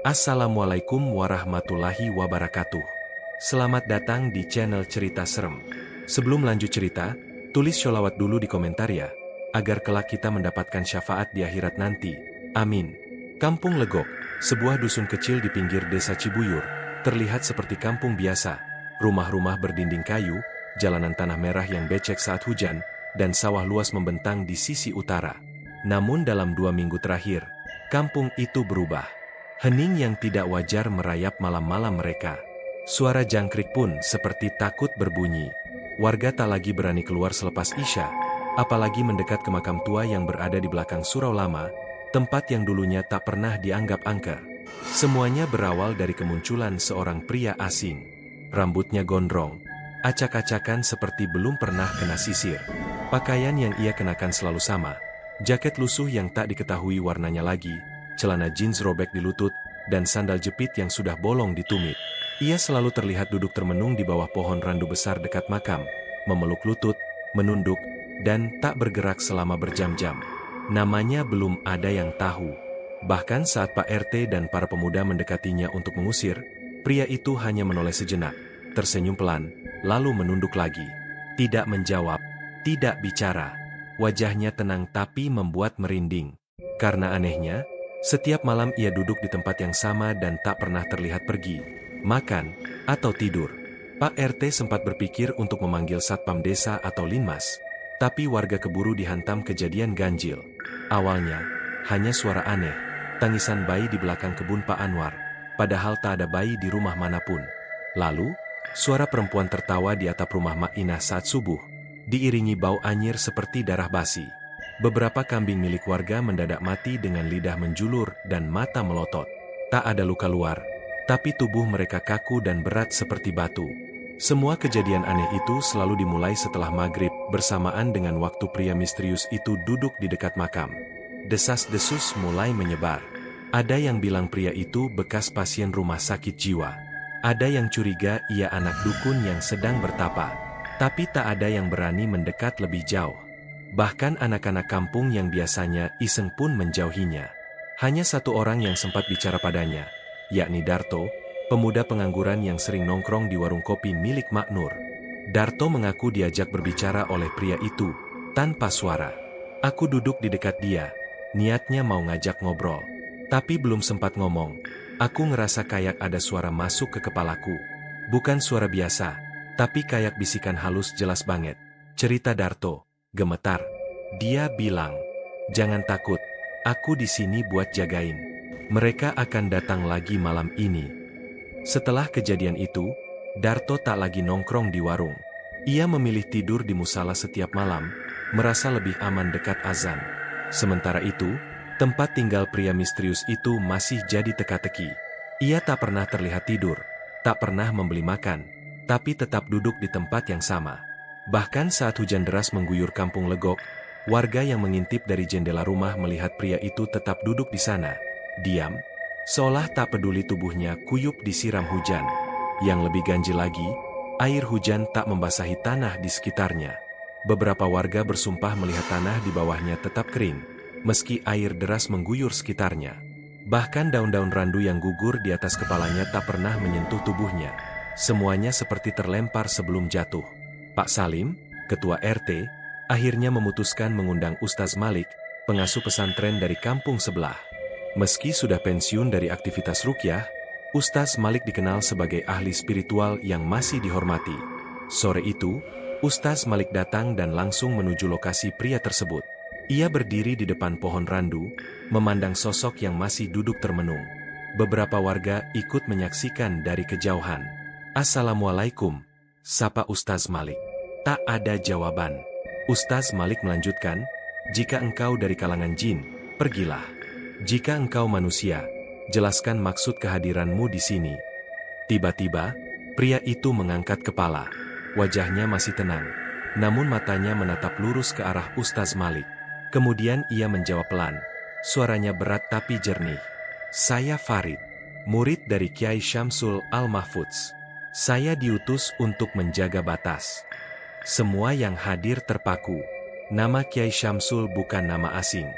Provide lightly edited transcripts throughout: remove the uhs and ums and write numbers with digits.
Assalamualaikum warahmatullahi wabarakatuh. Selamat datang di channel Cerita Serem. Sebelum lanjut cerita, tulis sholawat dulu di komentar ya, agar kelak kita mendapatkan syafaat di akhirat nanti. Amin. Kampung Legok, sebuah dusun kecil di pinggir desa Cibuyur, terlihat seperti kampung biasa. Rumah-rumah berdinding kayu, jalanan tanah merah yang becek saat hujan, dan sawah luas membentang di sisi utara. Namun dalam 2 minggu terakhir, kampung itu berubah. Hening yang tidak wajar merayap malam-malam mereka. Suara jangkrik pun seperti takut berbunyi. Warga tak lagi berani keluar selepas Isya, apalagi mendekat ke makam tua yang berada di belakang surau lama, tempat yang dulunya tak pernah dianggap angker. Semuanya berawal dari kemunculan seorang pria asing. Rambutnya gondrong, acak-acakan seperti belum pernah kena sisir. Pakaian yang ia kenakan selalu sama, jaket lusuh yang tak diketahui warnanya lagi, celana jeans robek di lutut, dan sandal jepit yang sudah bolong di tumit. Ia selalu terlihat duduk termenung di bawah pohon randu besar dekat makam, memeluk lutut, menunduk, dan tak bergerak selama berjam-jam. Namanya belum ada yang tahu. Bahkan saat Pak RT dan para pemuda mendekatinya untuk mengusir, pria itu hanya menoleh sejenak, tersenyum pelan, lalu menunduk lagi. Tidak menjawab, tidak bicara. Wajahnya tenang tapi membuat merinding. Karena anehnya, setiap malam ia duduk di tempat yang sama dan tak pernah terlihat pergi, makan, atau tidur. Pak RT sempat berpikir untuk memanggil Satpam Desa atau Linmas, tapi warga keburu dihantam kejadian ganjil. Awalnya, hanya suara aneh, tangisan bayi di belakang kebun Pak Anwar, padahal tak ada bayi di rumah manapun. Lalu, suara perempuan tertawa di atap rumah Mak Inah saat subuh, diiringi bau anyir seperti darah basi. Beberapa kambing milik warga mendadak mati dengan lidah menjulur dan mata melotot. Tak ada luka luar, tapi tubuh mereka kaku dan berat seperti batu. Semua kejadian aneh itu selalu dimulai setelah maghrib, bersamaan dengan waktu pria misterius itu duduk di dekat makam. Desas-desus mulai menyebar. Ada yang bilang pria itu bekas pasien rumah sakit jiwa. Ada yang curiga ia anak dukun yang sedang bertapa. Tapi tak ada yang berani mendekat lebih jauh. Bahkan anak-anak kampung yang biasanya iseng pun menjauhinya. Hanya satu orang yang sempat bicara padanya, yakni Darto, pemuda pengangguran yang sering nongkrong di warung kopi milik Mak Nur. Darto mengaku diajak berbicara oleh pria itu, tanpa suara. Aku duduk di dekat dia, niatnya mau ngajak ngobrol. Tapi belum sempat ngomong, aku ngerasa kayak ada suara masuk ke kepalaku. Bukan suara biasa, tapi kayak bisikan halus jelas banget. Cerita Darto. Gemetar. Dia bilang, "Jangan takut, aku di sini buat jagain. Mereka akan datang lagi malam ini." Setelah kejadian itu, Darto tak lagi nongkrong di warung. Ia memilih tidur di musala setiap malam, merasa lebih aman dekat azan. Sementara itu, tempat tinggal pria misterius itu masih jadi teka-teki. Ia tak pernah terlihat tidur, tak pernah membeli makan, tapi tetap duduk di tempat yang sama. Bahkan saat hujan deras mengguyur kampung Legok, warga yang mengintip dari jendela rumah melihat pria itu tetap duduk di sana, diam, seolah tak peduli tubuhnya kuyup disiram hujan. Yang lebih ganjil lagi, air hujan tak membasahi tanah di sekitarnya. Beberapa warga bersumpah melihat tanah di bawahnya tetap kering, meski air deras mengguyur sekitarnya. Bahkan daun-daun randu yang gugur di atas kepalanya tak pernah menyentuh tubuhnya. Semuanya seperti terlempar sebelum jatuh. Pak Salim, ketua RT, akhirnya memutuskan mengundang Ustaz Malik, pengasuh pesantren dari kampung sebelah. Meski sudah pensiun dari aktivitas ruqyah, Ustaz Malik dikenal sebagai ahli spiritual yang masih dihormati. Sore itu, Ustaz Malik datang dan langsung menuju lokasi pria tersebut. Ia berdiri di depan pohon randu, memandang sosok yang masih duduk termenung. Beberapa warga ikut menyaksikan dari kejauhan. "Assalamualaikum," sapa Ustaz Malik. Tak ada jawaban. Ustaz Malik melanjutkan, "Jika engkau dari kalangan jin, pergilah. Jika engkau manusia, jelaskan maksud kehadiranmu di sini." Tiba-tiba, pria itu mengangkat kepala. Wajahnya masih tenang, namun matanya menatap lurus ke arah Ustaz Malik. Kemudian ia menjawab pelan, suaranya berat tapi jernih. "Saya Farid, murid dari Kiai Syamsul Al-Mahfudz. Saya diutus untuk menjaga batas." Semua yang hadir terpaku. Nama Kiai Syamsul bukan nama asing.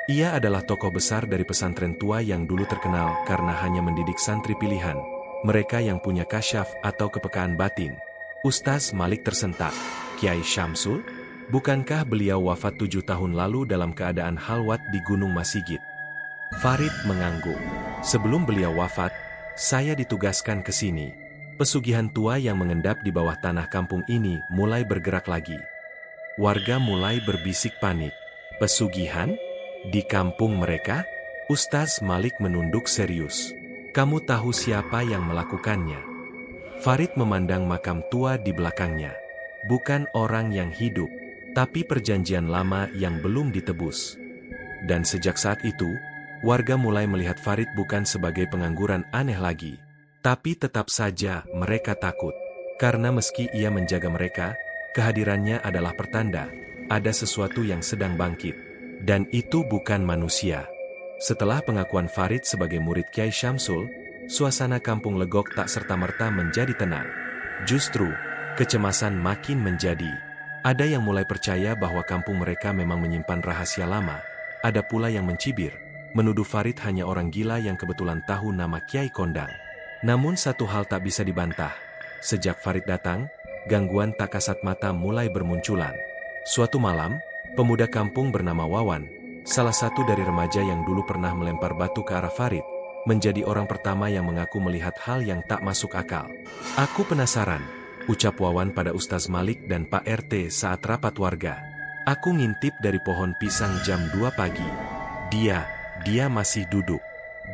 Ia adalah tokoh besar dari pesantren tua yang dulu terkenal karena hanya mendidik santri pilihan, mereka yang punya kasyaf atau kepekaan batin. Ustaz Malik tersentak. Kiai Syamsul? Bukankah beliau wafat 7 tahun lalu dalam keadaan halwat di Gunung Masigit? Farid mengangguk. Sebelum beliau wafat, saya ditugaskan ke sini. Pesugihan tua yang mengendap di bawah tanah kampung ini mulai bergerak lagi. Warga mulai berbisik panik. Pesugihan? Di kampung mereka? Ustaz Malik menunduk serius. Kamu tahu siapa yang melakukannya? Farid memandang makam tua di belakangnya. Bukan orang yang hidup, tapi perjanjian lama yang belum ditebus. Dan sejak saat itu, warga mulai melihat Farid bukan sebagai pengangguran aneh lagi. Tapi tetap saja mereka takut. Karena meski ia menjaga mereka, kehadirannya adalah pertanda ada sesuatu yang sedang bangkit. Dan itu bukan manusia. Setelah pengakuan Farid sebagai murid Kiai Syamsul, suasana kampung Legok tak serta-merta menjadi tenang. Justru, kecemasan makin menjadi. Ada yang mulai percaya bahwa kampung mereka memang menyimpan rahasia lama. Ada pula yang mencibir, menuduh Farid hanya orang gila yang kebetulan tahu nama Kiai Kondang. Namun satu hal tak bisa dibantah. Sejak Farid datang, gangguan tak kasat mata mulai bermunculan. Suatu malam, pemuda kampung bernama Wawan, salah satu dari remaja yang dulu pernah melempar batu ke arah Farid, menjadi orang pertama yang mengaku melihat hal yang tak masuk akal. Aku penasaran, ucap Wawan pada Ustaz Malik dan Pak RT saat rapat warga. Aku ngintip dari pohon pisang jam 2 pagi. Dia masih duduk.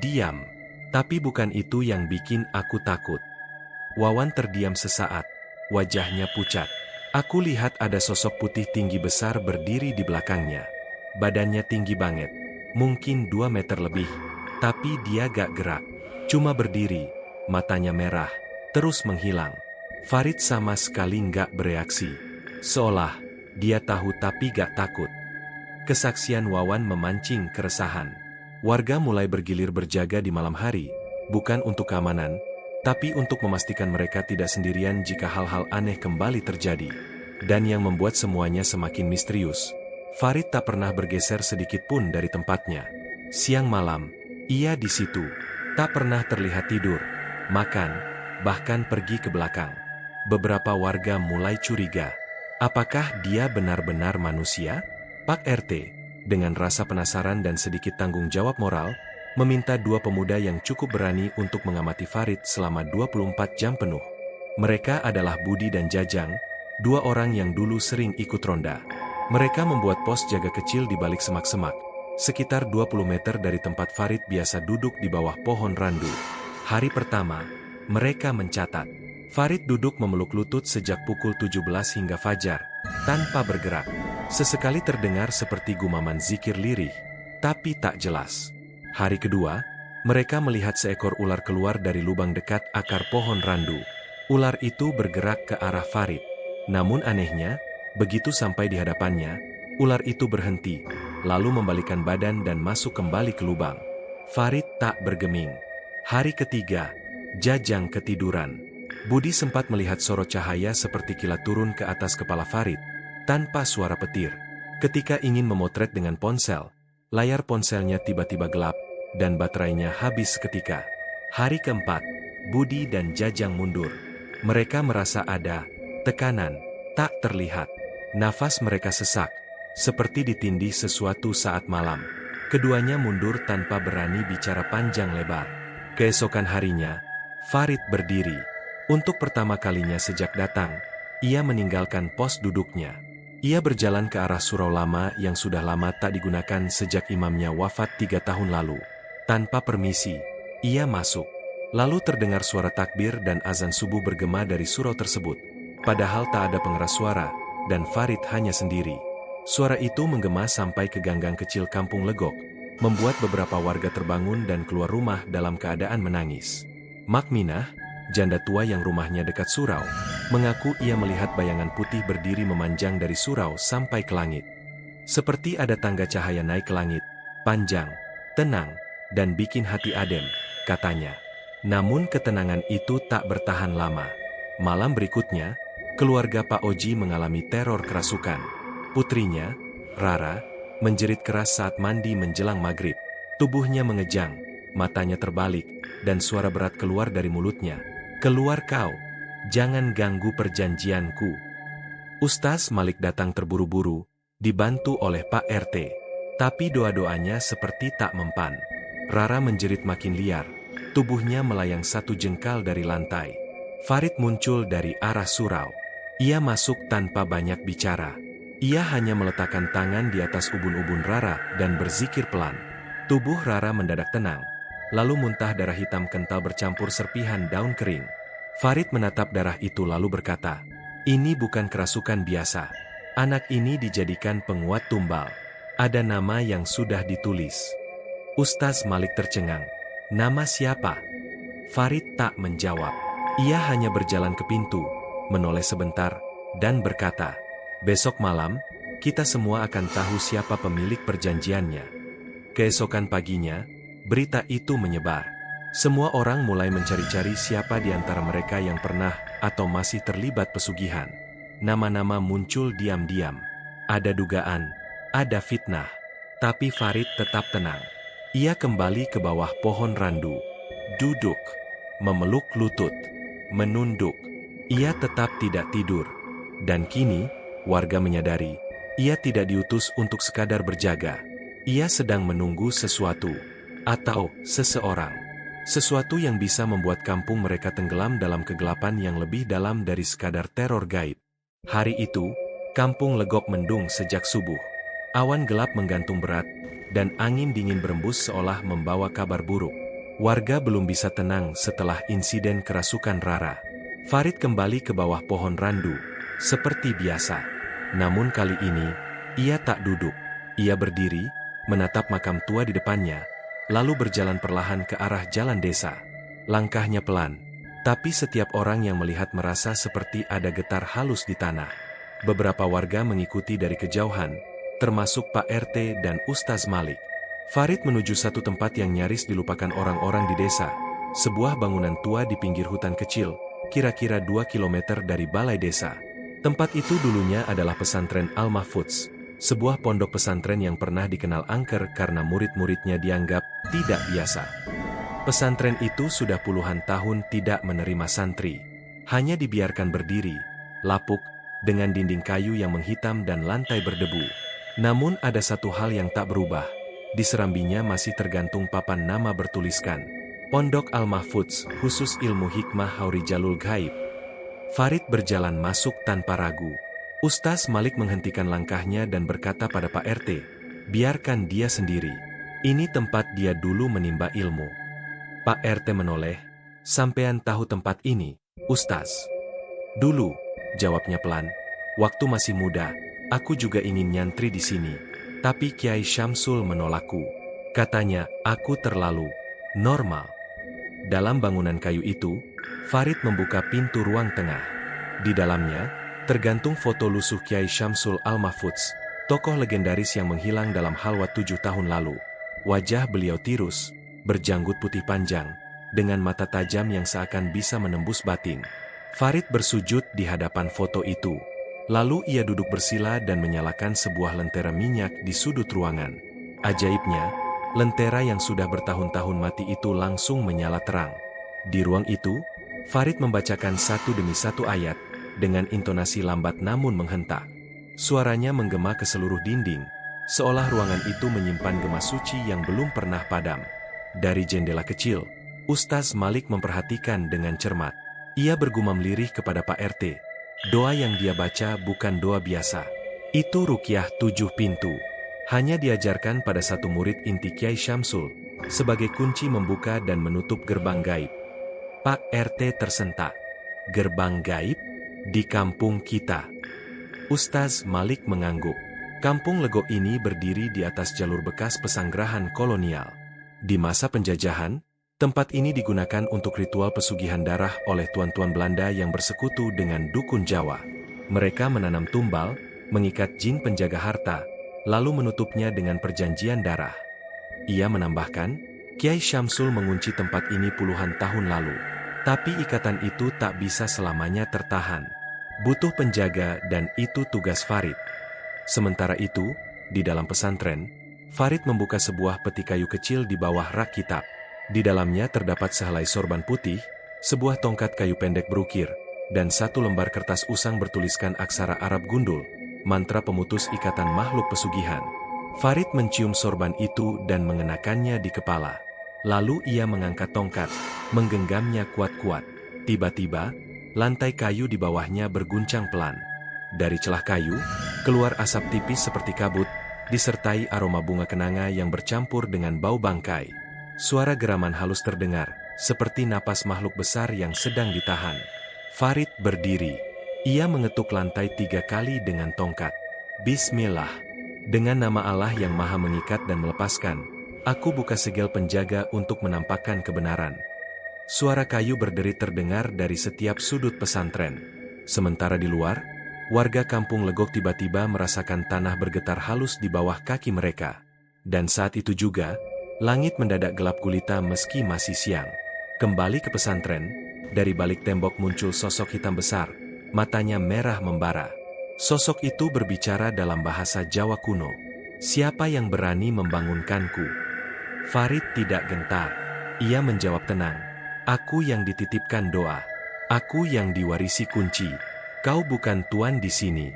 Diam. Tapi bukan itu yang bikin aku takut. Wawan terdiam sesaat. Wajahnya pucat. Aku lihat ada sosok putih tinggi besar berdiri di belakangnya. Badannya tinggi banget. Mungkin 2 meter lebih. Tapi dia gak gerak. Cuma berdiri. Matanya merah. Terus menghilang. Farid sama sekali gak bereaksi. Seolah dia tahu tapi gak takut. Kesaksian Wawan memancing keresahan. Warga mulai bergilir berjaga di malam hari. Bukan untuk keamanan, tapi untuk memastikan mereka tidak sendirian jika hal-hal aneh kembali terjadi. Dan yang membuat semuanya semakin misterius, Farid tak pernah bergeser sedikit pun dari tempatnya. Siang malam, ia di situ. Tak pernah terlihat tidur, makan, bahkan pergi ke belakang. Beberapa warga mulai curiga. Apakah dia benar-benar manusia? Pak RT, dengan rasa penasaran dan sedikit tanggung jawab moral, meminta 2 pemuda yang cukup berani untuk mengamati Farid selama 24 jam penuh. Mereka adalah Budi dan Jajang, 2 orang yang dulu sering ikut ronda. Mereka membuat pos jaga kecil di balik semak-semak, sekitar 20 meter dari tempat Farid biasa duduk di bawah pohon randu. Hari pertama, mereka mencatat, Farid duduk memeluk lutut sejak pukul 17 hingga fajar, tanpa bergerak. Sesekali terdengar seperti gumaman zikir lirih, tapi tak jelas. Hari kedua, mereka melihat seekor ular keluar dari lubang dekat akar pohon randu. Ular itu bergerak ke arah Farid. Namun anehnya, begitu sampai di hadapannya, ular itu berhenti, lalu membalikan badan dan masuk kembali ke lubang. Farid tak bergeming. Hari ketiga, Jajang ketiduran. Budi sempat melihat sorot cahaya seperti kilat turun ke atas kepala Farid, tanpa suara petir. Ketika ingin memotret dengan ponsel, layar ponselnya tiba-tiba gelap, dan baterainya habis seketika. Hari keempat, Budi dan Jajang mundur. Mereka merasa ada tekanan, tak terlihat. Nafas mereka sesak, seperti ditindih sesuatu saat malam. Keduanya mundur tanpa berani bicara panjang lebar. Keesokan harinya, Farid berdiri. Untuk pertama kalinya sejak datang, ia meninggalkan pos duduknya. Ia berjalan ke arah surau lama yang sudah lama tak digunakan sejak imamnya wafat 3 tahun lalu. Tanpa permisi, ia masuk. Lalu terdengar suara takbir dan azan subuh bergema dari surau tersebut. Padahal tak ada pengeras suara, dan Farid hanya sendiri. Suara itu menggema sampai ke ganggang kecil kampung Legok, membuat beberapa warga terbangun dan keluar rumah dalam keadaan menangis. Makminah, janda tua yang rumahnya dekat surau, mengaku ia melihat bayangan putih berdiri memanjang dari surau sampai ke langit. Seperti ada tangga cahaya naik ke langit, panjang, tenang, dan bikin hati adem, katanya. Namun ketenangan itu tak bertahan lama. Malam berikutnya, keluarga Pak Oji mengalami teror kerasukan. Putrinya, Rara, menjerit keras saat mandi menjelang maghrib. Tubuhnya mengejang, matanya terbalik, dan suara berat keluar dari mulutnya. "Keluar kau! Jangan ganggu perjanjianku." Ustaz Malik datang terburu-buru, dibantu oleh Pak RT. Tapi doa-doanya seperti tak mempan. Rara menjerit makin liar, tubuhnya melayang 1 jengkal dari lantai. Farid muncul dari arah surau. Ia masuk tanpa banyak bicara. Ia hanya meletakkan tangan di atas ubun-ubun Rara dan berzikir pelan. Tubuh Rara mendadak tenang, lalu muntah darah hitam kental bercampur serpihan daun kering. Farid menatap darah itu lalu berkata, "Ini bukan kerasukan biasa. Anak ini dijadikan penguat tumbal. Ada nama yang sudah ditulis." Ustaz Malik tercengang. "Nama siapa?" Farid tak menjawab. Ia hanya berjalan ke pintu, menoleh sebentar, dan berkata, "Besok malam, kita semua akan tahu siapa pemilik perjanjiannya." Keesokan paginya, berita itu menyebar. Semua orang mulai mencari-cari siapa di antara mereka yang pernah atau masih terlibat pesugihan. Nama-nama muncul diam-diam. Ada dugaan, ada fitnah. Tapi Farid tetap tenang. Ia kembali ke bawah pohon randu. Duduk, memeluk lutut, menunduk. Ia tetap tidak tidur. Dan kini, warga menyadari, ia tidak diutus untuk sekadar berjaga. Ia sedang menunggu sesuatu, atau seseorang. Sesuatu yang bisa membuat kampung mereka tenggelam dalam kegelapan yang lebih dalam dari sekadar teror gaib. Hari itu, kampung Legok mendung sejak subuh. Awan gelap menggantung berat, dan angin dingin berembus seolah membawa kabar buruk. Warga belum bisa tenang setelah insiden kerasukan Rara. Farid kembali ke bawah pohon randu, seperti biasa. Namun kali ini, ia tak duduk. Ia berdiri, menatap makam tua di depannya, lalu berjalan perlahan ke arah jalan desa. Langkahnya pelan, tapi setiap orang yang melihat merasa seperti ada getar halus di tanah. Beberapa warga mengikuti dari kejauhan, termasuk Pak RT dan Ustaz Malik. Farid menuju satu tempat yang nyaris dilupakan orang-orang di desa, sebuah bangunan tua di pinggir hutan kecil, kira-kira 2 kilometer dari balai desa. Tempat itu dulunya adalah pesantren Al-Mahfudz, sebuah pondok pesantren yang pernah dikenal angker karena murid-muridnya dianggap tidak biasa. Pesantren itu sudah puluhan tahun tidak menerima santri. Hanya dibiarkan berdiri, lapuk, dengan dinding kayu yang menghitam dan lantai berdebu. Namun ada satu hal yang tak berubah. Di serambinya masih tergantung papan nama bertuliskan, Pondok Al-Mahfudz, khusus ilmu hikmah Haurijalul Ghaib. Farid berjalan masuk tanpa ragu. Ustaz Malik menghentikan langkahnya dan berkata pada Pak RT, "Biarkan dia sendiri. Ini tempat dia dulu menimba ilmu." Pak RT menoleh, "Sampean tahu tempat ini, Ustaz?" "Dulu," jawabnya pelan, "waktu masih muda, aku juga ingin nyantri di sini. Tapi Kiai Syamsul menolakku. Katanya, aku terlalu normal." Dalam bangunan kayu itu, Farid membuka pintu ruang tengah. Di dalamnya, tergantung foto lusuh Kiai Syamsul Al-Mahfudz, tokoh legendaris yang menghilang dalam halwa 7 tahun lalu. Wajah beliau tirus, berjanggut putih panjang, dengan mata tajam yang seakan bisa menembus batin. Farid bersujud di hadapan foto itu. Lalu ia duduk bersila dan menyalakan sebuah lentera minyak di sudut ruangan. Ajaibnya, lentera yang sudah bertahun-tahun mati itu langsung menyala terang. Di ruang itu, Farid membacakan satu demi satu ayat, dengan intonasi lambat namun menghentak. Suaranya menggema ke seluruh dinding, seolah ruangan itu menyimpan gema suci yang belum pernah padam. Dari jendela kecil, Ustaz Malik memperhatikan dengan cermat. Ia bergumam lirih kepada Pak RT. Doa yang dia baca bukan doa biasa. Itu ruqyah 7 pintu. Hanya diajarkan pada satu murid inti Kiai Syamsul, sebagai kunci membuka dan menutup gerbang gaib. Pak RT tersentak. "Gerbang gaib? Di kampung kita?" Ustaz Malik mengangguk. Kampung Legok ini berdiri di atas jalur bekas pesanggerahan kolonial. Di masa penjajahan, tempat ini digunakan untuk ritual pesugihan darah oleh tuan-tuan Belanda yang bersekutu dengan dukun Jawa. Mereka menanam tumbal, mengikat jin penjaga harta, lalu menutupnya dengan perjanjian darah. Ia menambahkan, Kiai Syamsul mengunci tempat ini puluhan tahun lalu. Tapi ikatan itu tak bisa selamanya tertahan. Butuh penjaga dan itu tugas Farid. Sementara itu, Di dalam pesantren, Farid membuka sebuah peti kayu kecil di bawah rak kitab. Di dalamnya terdapat sehelai sorban putih, sebuah tongkat kayu pendek berukir, dan satu lembar kertas usang bertuliskan aksara Arab gundul, mantra pemutus ikatan makhluk pesugihan. Farid mencium sorban itu dan mengenakannya di kepala. Lalu ia mengangkat tongkat, menggenggamnya kuat-kuat. Tiba-tiba, lantai kayu di bawahnya berguncang pelan. Dari celah kayu, keluar asap tipis seperti kabut, disertai aroma bunga kenanga yang bercampur dengan bau bangkai. Suara geraman halus terdengar, seperti napas makhluk besar yang sedang ditahan. Farid berdiri. Ia mengetuk lantai 3 kali dengan tongkat. Bismillah. Dengan nama Allah yang maha mengikat dan melepaskan, aku buka segel penjaga untuk menampakkan kebenaran. Suara kayu berderit terdengar dari setiap sudut pesantren. Sementara di luar, warga kampung Legok tiba-tiba merasakan tanah bergetar halus di bawah kaki mereka. Dan saat itu juga, langit mendadak gelap gulita meski masih siang. Kembali ke pesantren, dari balik tembok muncul sosok hitam besar, matanya merah membara. Sosok itu berbicara dalam bahasa Jawa kuno. Siapa yang berani membangunkanku? Farid tidak gentar. Ia menjawab tenang. Aku yang dititipkan doa. Aku yang diwarisi kunci. Kau bukan tuan di sini.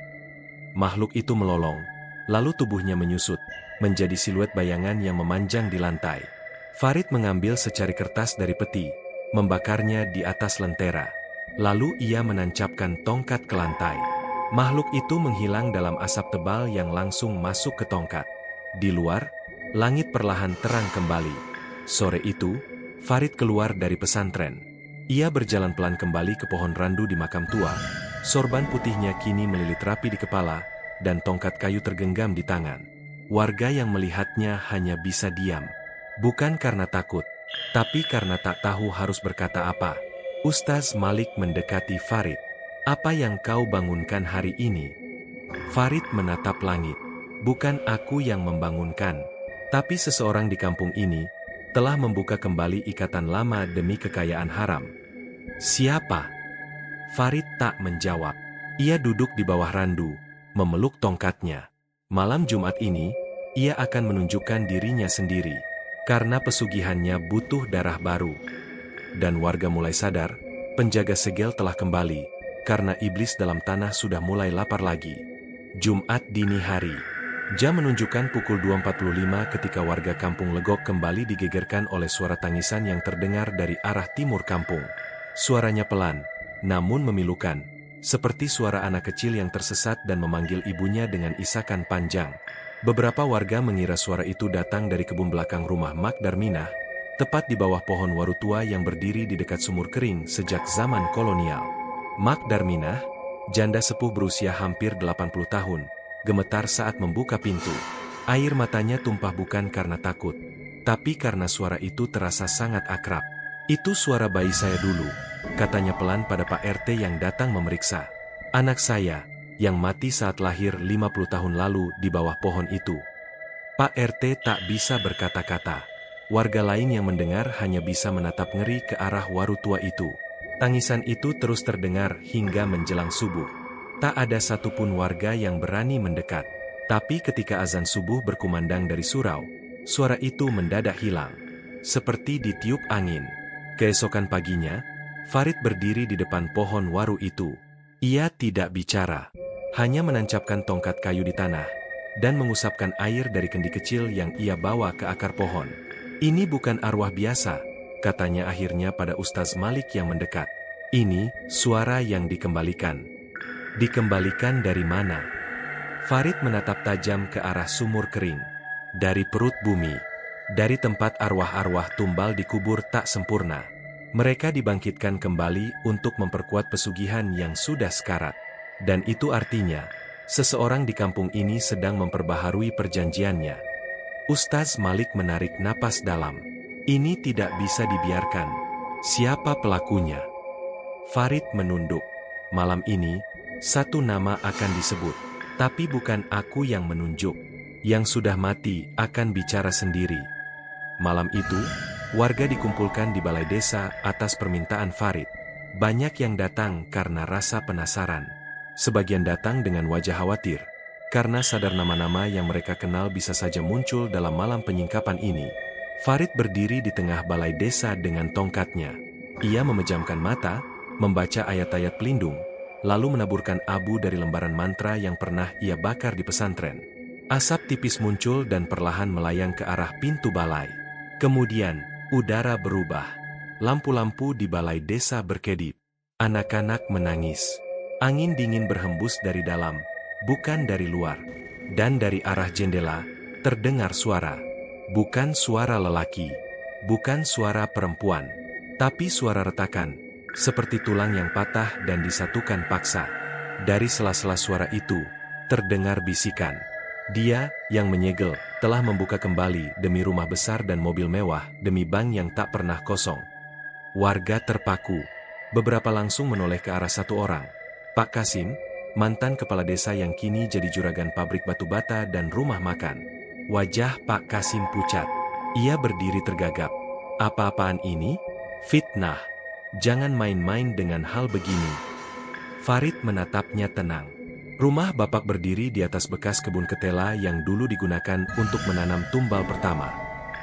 Makhluk itu melolong, lalu tubuhnya menyusut, menjadi siluet bayangan yang memanjang di lantai. Farid mengambil secari kertas dari peti, membakarnya di atas lentera. Lalu ia menancapkan tongkat ke lantai. Makhluk itu menghilang dalam asap tebal yang langsung masuk ke tongkat. Di luar, langit perlahan terang kembali. Sore itu, Farid keluar dari pesantren. Ia berjalan pelan kembali ke pohon randu di makam tua. Sorban putihnya kini melilit rapi di kepala, dan tongkat kayu tergenggam di tangan. Warga yang melihatnya hanya bisa diam. Bukan karena takut, tapi karena tak tahu harus berkata apa. Ustaz Malik mendekati Farid. Apa yang kau bangunkan hari ini? Farid menatap langit. Bukan aku yang membangunkan, tapi seseorang di kampung ini telah membuka kembali ikatan lama demi kekayaan haram. Siapa? Farid tak menjawab. Ia duduk di bawah randu, memeluk tongkatnya. Malam Jumat ini, ia akan menunjukkan dirinya sendiri. Karena pesugihannya butuh darah baru. Dan warga mulai sadar, penjaga segel telah kembali, karena iblis dalam tanah sudah mulai lapar lagi. Jumat dini hari. Jam menunjukkan pukul 2.45 ketika warga kampung Legok kembali digegerkan oleh suara tangisan yang terdengar dari arah timur kampung. Suaranya pelan, namun memilukan, seperti suara anak kecil yang tersesat dan memanggil ibunya dengan isakan panjang. Beberapa warga mengira suara itu datang dari kebun belakang rumah Mak Darminah, tepat di bawah pohon waru tua yang berdiri di dekat sumur kering sejak zaman kolonial. Mak Darminah, janda sepuh berusia hampir 80 tahun, gemetar saat membuka pintu. Air matanya tumpah bukan karena takut, tapi karena suara itu terasa sangat akrab. Itu suara bayi saya dulu, katanya pelan pada Pak RT yang datang memeriksa. Anak saya, yang mati saat lahir 50 tahun lalu di bawah pohon itu. Pak RT tak bisa berkata-kata. Warga lain yang mendengar hanya bisa menatap ngeri ke arah waru tua itu. Tangisan itu terus terdengar hingga menjelang subuh. Tak ada satupun warga yang berani mendekat. Tapi ketika azan subuh berkumandang dari surau, suara itu mendadak hilang, seperti ditiup angin. Keesokan paginya, Farid berdiri di depan pohon waru itu. Ia tidak bicara, hanya menancapkan tongkat kayu di tanah, dan mengusapkan air dari kendi kecil yang ia bawa ke akar pohon. Ini bukan arwah biasa, katanya akhirnya pada Ustaz Malik yang mendekat. Ini suara yang dikembalikan. Dikembalikan dari mana? Farid menatap tajam ke arah sumur kering. Dari perut bumi. Dari tempat arwah-arwah tumbal dikubur tak sempurna. Mereka dibangkitkan kembali untuk memperkuat pesugihan yang sudah sekarat. Dan itu artinya, seseorang di kampung ini sedang memperbaharui perjanjiannya. Ustaz Malik menarik napas dalam. Ini tidak bisa dibiarkan. Siapa pelakunya? Farid menunduk. Malam ini, satu nama akan disebut. Tapi bukan aku yang menunjuk. Yang sudah mati akan bicara sendiri. Malam itu, warga dikumpulkan di balai desa atas permintaan Farid. Banyak yang datang karena rasa penasaran. Sebagian datang dengan wajah khawatir, Karena sadar nama-nama yang mereka kenal bisa saja muncul dalam malam penyingkapan ini, Farid berdiri di tengah balai desa dengan tongkatnya. Ia memejamkan mata, membaca ayat-ayat pelindung, lalu menaburkan abu dari lembaran mantra yang pernah ia bakar di pesantren. Asap tipis muncul dan perlahan melayang ke arah pintu balai. Kemudian, udara berubah. Lampu-lampu di balai desa berkedip. Anak-anak menangis. Angin dingin berhembus dari dalam, bukan dari luar. Dan dari arah jendela, terdengar suara. Bukan suara lelaki, bukan suara perempuan, tapi suara retakan, seperti tulang yang patah dan disatukan paksa. Dari sela-sela suara itu, terdengar bisikan. Dia, yang menyegel, telah membuka kembali demi rumah besar dan mobil mewah, demi bank yang tak pernah kosong. Warga terpaku. Beberapa langsung menoleh ke arah satu orang. Pak Kasim, mantan kepala desa yang kini jadi juragan pabrik batu bata dan rumah makan. Wajah Pak Kasim pucat. Ia berdiri tergagap. Apa-apaan ini? Fitnah. Jangan main-main dengan hal begini. Farid menatapnya tenang. Rumah Bapak berdiri di atas bekas kebun ketela yang dulu digunakan untuk menanam tumbal pertama.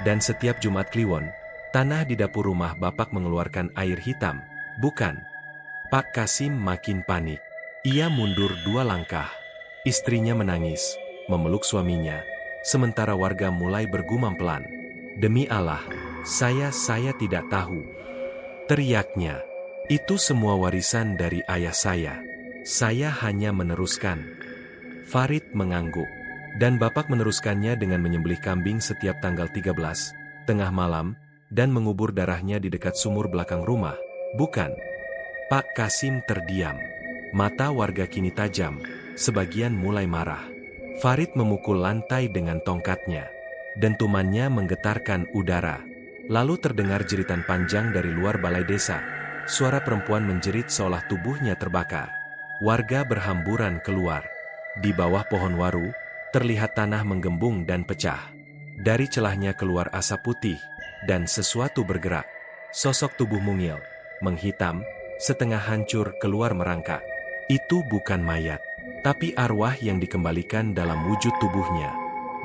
Dan setiap Jumat Kliwon, tanah di dapur rumah Bapak mengeluarkan air hitam. Bukan. Pak Kasim makin panik. Ia mundur 2 langkah. Istrinya menangis, memeluk suaminya. Sementara warga mulai bergumam pelan. Demi Allah, saya tidak tahu. Teriaknya. Itu semua warisan dari ayah saya. Saya hanya meneruskan. Farid mengangguk. Dan Bapak meneruskannya dengan menyembelih kambing setiap tanggal 13, tengah malam, dan mengubur darahnya di dekat sumur belakang rumah. Bukan. Pak Kasim terdiam. Mata warga kini tajam, sebagian mulai marah. Farid memukul lantai dengan tongkatnya. Dentumannya menggetarkan udara. Lalu terdengar jeritan panjang dari luar balai desa. Suara perempuan menjerit seolah tubuhnya terbakar. Warga berhamburan keluar. Di bawah pohon waru, terlihat tanah menggembung dan pecah. Dari celahnya keluar asap putih, dan sesuatu bergerak. Sosok tubuh mungil, menghitam, setengah hancur keluar merangkak. Itu bukan mayat, tapi arwah yang dikembalikan dalam wujud tubuhnya.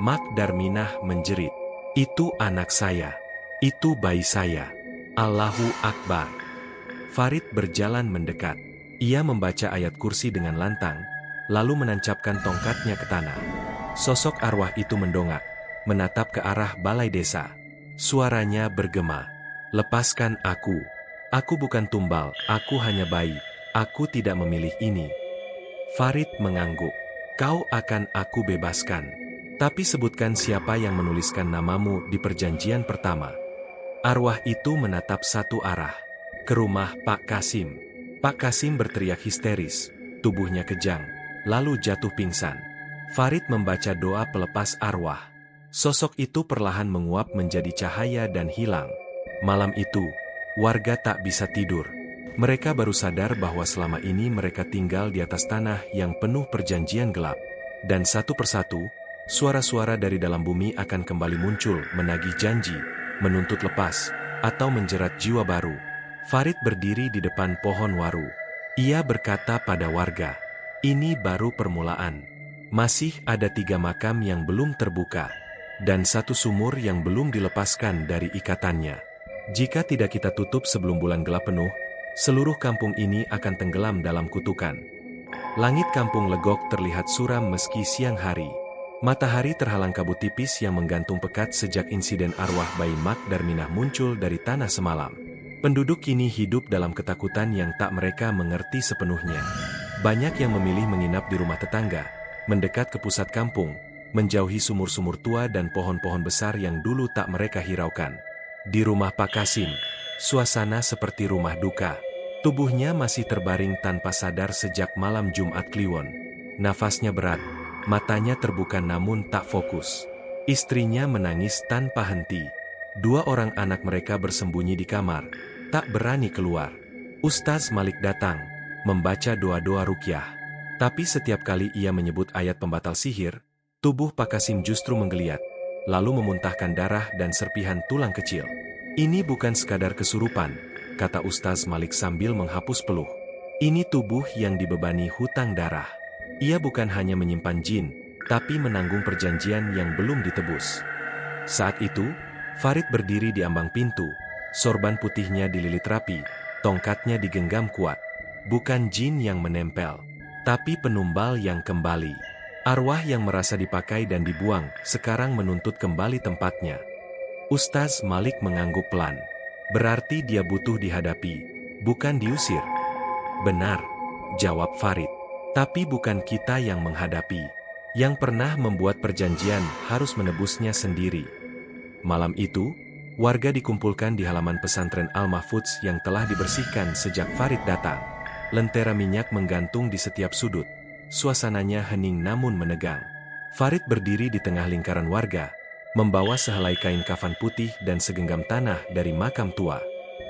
Mak Darminah menjerit. Itu anak saya. Itu bayi saya. Allahu Akbar. Farid berjalan mendekat. Ia membaca ayat kursi dengan lantang, lalu menancapkan tongkatnya ke tanah. Sosok arwah itu mendongak, menatap ke arah balai desa. Suaranya bergema. Lepaskan aku. Aku bukan tumbal, aku hanya bayi. Aku tidak memilih ini. Farid mengangguk. Kau akan aku bebaskan. Tapi sebutkan siapa yang menuliskan namamu di perjanjian pertama. Arwah itu menatap satu arah. Ke rumah Pak Kasim. Pak Kasim berteriak histeris. Tubuhnya kejang. Lalu jatuh pingsan. Farid membaca doa pelepas arwah. Sosok itu perlahan menguap menjadi cahaya dan hilang. Malam itu, warga tak bisa tidur. Mereka baru sadar bahwa selama ini mereka tinggal di atas tanah yang penuh perjanjian gelap. Dan satu persatu, suara-suara dari dalam bumi akan kembali muncul, menagih janji, menuntut lepas, atau menjerat jiwa baru. Farid berdiri di depan pohon waru. Ia berkata pada warga, ini baru permulaan. Masih ada 3 makam yang belum terbuka, dan 1 sumur yang belum dilepaskan dari ikatannya. Jika tidak kita tutup sebelum bulan gelap penuh, seluruh kampung ini akan tenggelam dalam kutukan. Langit kampung Legok terlihat suram meski siang hari. Matahari terhalang kabut tipis yang menggantung pekat sejak insiden arwah bayi Mak Darminah muncul dari tanah semalam. Penduduk kini hidup dalam ketakutan yang tak mereka mengerti sepenuhnya. Banyak yang memilih menginap di rumah tetangga, mendekat ke pusat kampung, menjauhi sumur-sumur tua dan pohon-pohon besar yang dulu tak mereka hiraukan. Di rumah Pak Kasim, suasana seperti rumah duka. Tubuhnya masih terbaring tanpa sadar sejak malam Jumat Kliwon. Nafasnya berat, matanya terbuka namun tak fokus. Istrinya menangis tanpa henti. 2 orang anak mereka bersembunyi di kamar, tak berani keluar. Ustaz Malik datang, membaca doa-doa ruqyah. Tapi setiap kali ia menyebut ayat pembatal sihir, tubuh Pak Kasim justru menggeliat, lalu memuntahkan darah dan serpihan tulang kecil. Ini bukan sekadar kesurupan, kata Ustaz Malik sambil menghapus peluh. Ini tubuh yang dibebani hutang darah. Ia bukan hanya menyimpan jin, tapi menanggung perjanjian yang belum ditebus. Saat itu, Farid berdiri di ambang pintu, sorban putihnya dililit rapi, tongkatnya digenggam kuat. Bukan jin yang menempel, tapi penumbal yang kembali. Arwah yang merasa dipakai dan dibuang, sekarang menuntut kembali tempatnya. Ustaz Malik mengangguk pelan. Berarti dia butuh dihadapi, bukan diusir. Benar, jawab Farid. Tapi bukan kita yang menghadapi. Yang pernah membuat perjanjian harus menebusnya sendiri. Malam itu, warga dikumpulkan di halaman pesantren Al-Mahfudz yang telah dibersihkan sejak Farid datang. Lentera minyak menggantung di setiap sudut. Suasananya hening namun menegang. Farid berdiri di tengah lingkaran warga, membawa sehelai kain kafan putih dan segenggam tanah dari makam tua.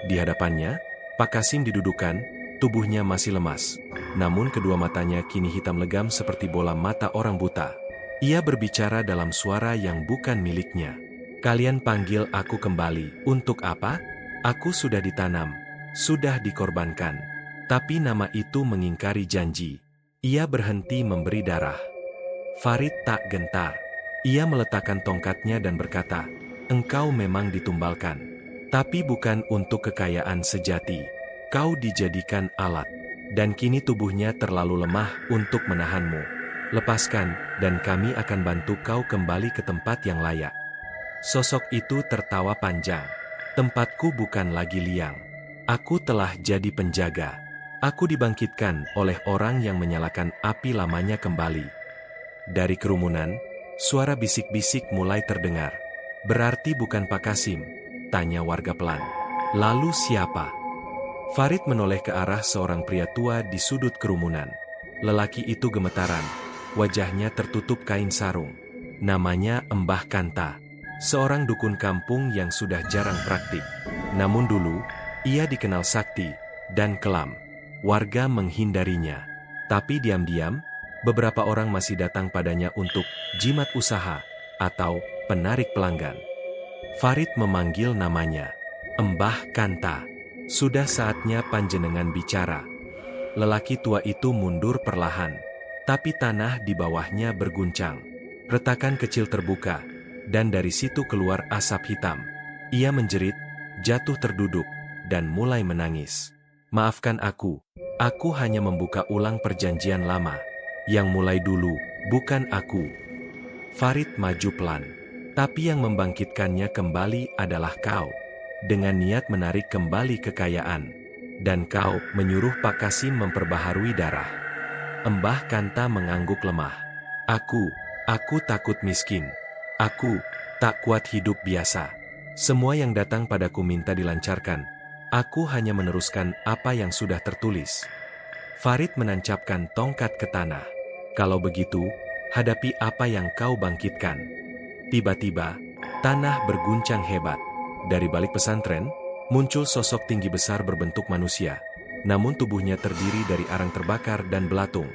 Di hadapannya, Pak Kasim didudukan, tubuhnya masih lemas. Namun kedua matanya kini hitam legam seperti bola mata orang buta. Ia berbicara dalam suara yang bukan miliknya. Kalian panggil aku kembali, untuk apa? Aku sudah ditanam, sudah dikorbankan. Tapi nama itu mengingkari janji. Ia berhenti memberi darah. Farid tak gentar. Ia meletakkan tongkatnya dan berkata, engkau memang ditumbalkan. Tapi bukan untuk kekayaan sejati. Kau dijadikan alat. Dan kini tubuhnya terlalu lemah untuk menahanmu. Lepaskan, dan kami akan bantu kau kembali ke tempat yang layak. Sosok itu tertawa panjang. Tempatku bukan lagi liang. Aku telah jadi penjaga. Aku dibangkitkan oleh orang yang menyalakan api lamanya kembali. Dari kerumunan, suara bisik-bisik mulai terdengar. Berarti bukan Pak Kasim? Tanya warga pelan. Lalu siapa? Farid menoleh ke arah seorang pria tua di sudut kerumunan. Lelaki itu gemetaran. Wajahnya tertutup kain sarung. Namanya Mbah Kanta. Seorang dukun kampung yang sudah jarang praktik. Namun dulu, ia dikenal sakti dan kelam. Warga menghindarinya. Tapi diam-diam, beberapa orang masih datang padanya untuk jimat usaha atau penarik pelanggan. Farid memanggil namanya. Mbah Kanta. Sudah saatnya panjenengan bicara. Lelaki tua itu mundur perlahan. Tapi tanah di bawahnya berguncang. Retakan kecil terbuka. Dan dari situ keluar asap hitam. Ia menjerit, jatuh terduduk, dan mulai menangis. Maafkan aku hanya membuka ulang perjanjian lama. Yang mulai dulu, bukan aku. Farid maju pelan. Tapi yang membangkitkannya kembali adalah kau. Dengan niat menarik kembali kekayaan. Dan kau menyuruh Pak Kasim memperbaharui darah. Mbah Kanta mengangguk lemah. Aku takut miskin. Aku tak kuat hidup biasa. Semua yang datang padaku minta dilancarkan. Aku hanya meneruskan apa yang sudah tertulis. Farid menancapkan tongkat ke tanah. Kalau begitu, hadapi apa yang kau bangkitkan. Tiba-tiba, tanah berguncang hebat. Dari balik pesantren, muncul sosok tinggi besar berbentuk manusia. Namun tubuhnya terdiri dari arang terbakar dan belatung.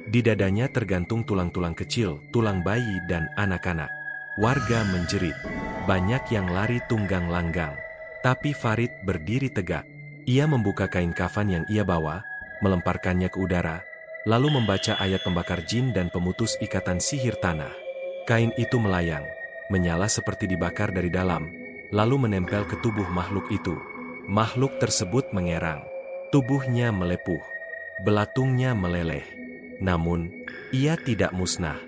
Di dadanya tergantung tulang-tulang kecil, tulang bayi dan anak-anak. Warga menjerit. Banyak yang lari tunggang langgang. Tapi Farid berdiri tegak. Ia membuka kain kafan yang ia bawa, melemparkannya ke udara, lalu membaca ayat pembakar jin dan pemutus ikatan sihir tanah. Kain itu melayang, menyala seperti dibakar dari dalam, lalu menempel ke tubuh makhluk itu. Makhluk tersebut mengerang. Tubuhnya melepuh. Belatungnya meleleh. Namun, ia tidak musnah.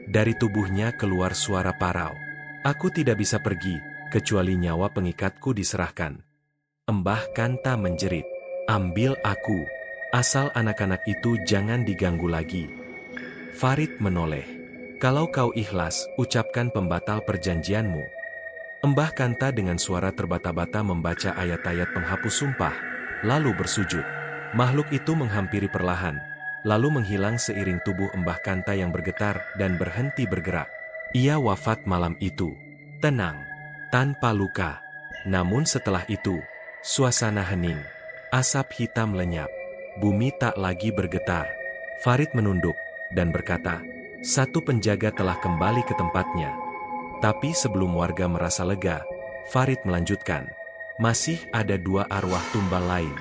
Dari tubuhnya keluar suara parau. Aku tidak bisa pergi, kecuali nyawa pengikatku diserahkan. Mbah Kanta menjerit. Ambil aku. Asal anak-anak itu jangan diganggu lagi. Farid menoleh. Kalau kau ikhlas, ucapkan pembatal perjanjianmu. Mbah Kanta dengan suara terbata-bata membaca ayat-ayat penghapus sumpah, lalu bersujud. Makhluk itu menghampiri perlahan, lalu menghilang seiring tubuh Mbah Kanta yang bergetar dan berhenti bergerak. Ia wafat malam itu. Tenang, tanpa luka. Namun setelah itu, suasana hening. Asap hitam lenyap. Bumi tak lagi bergetar. Farid menunduk dan berkata, satu penjaga telah kembali ke tempatnya. Tapi sebelum warga merasa lega, Farid melanjutkan, masih ada dua arwah tumbal lain.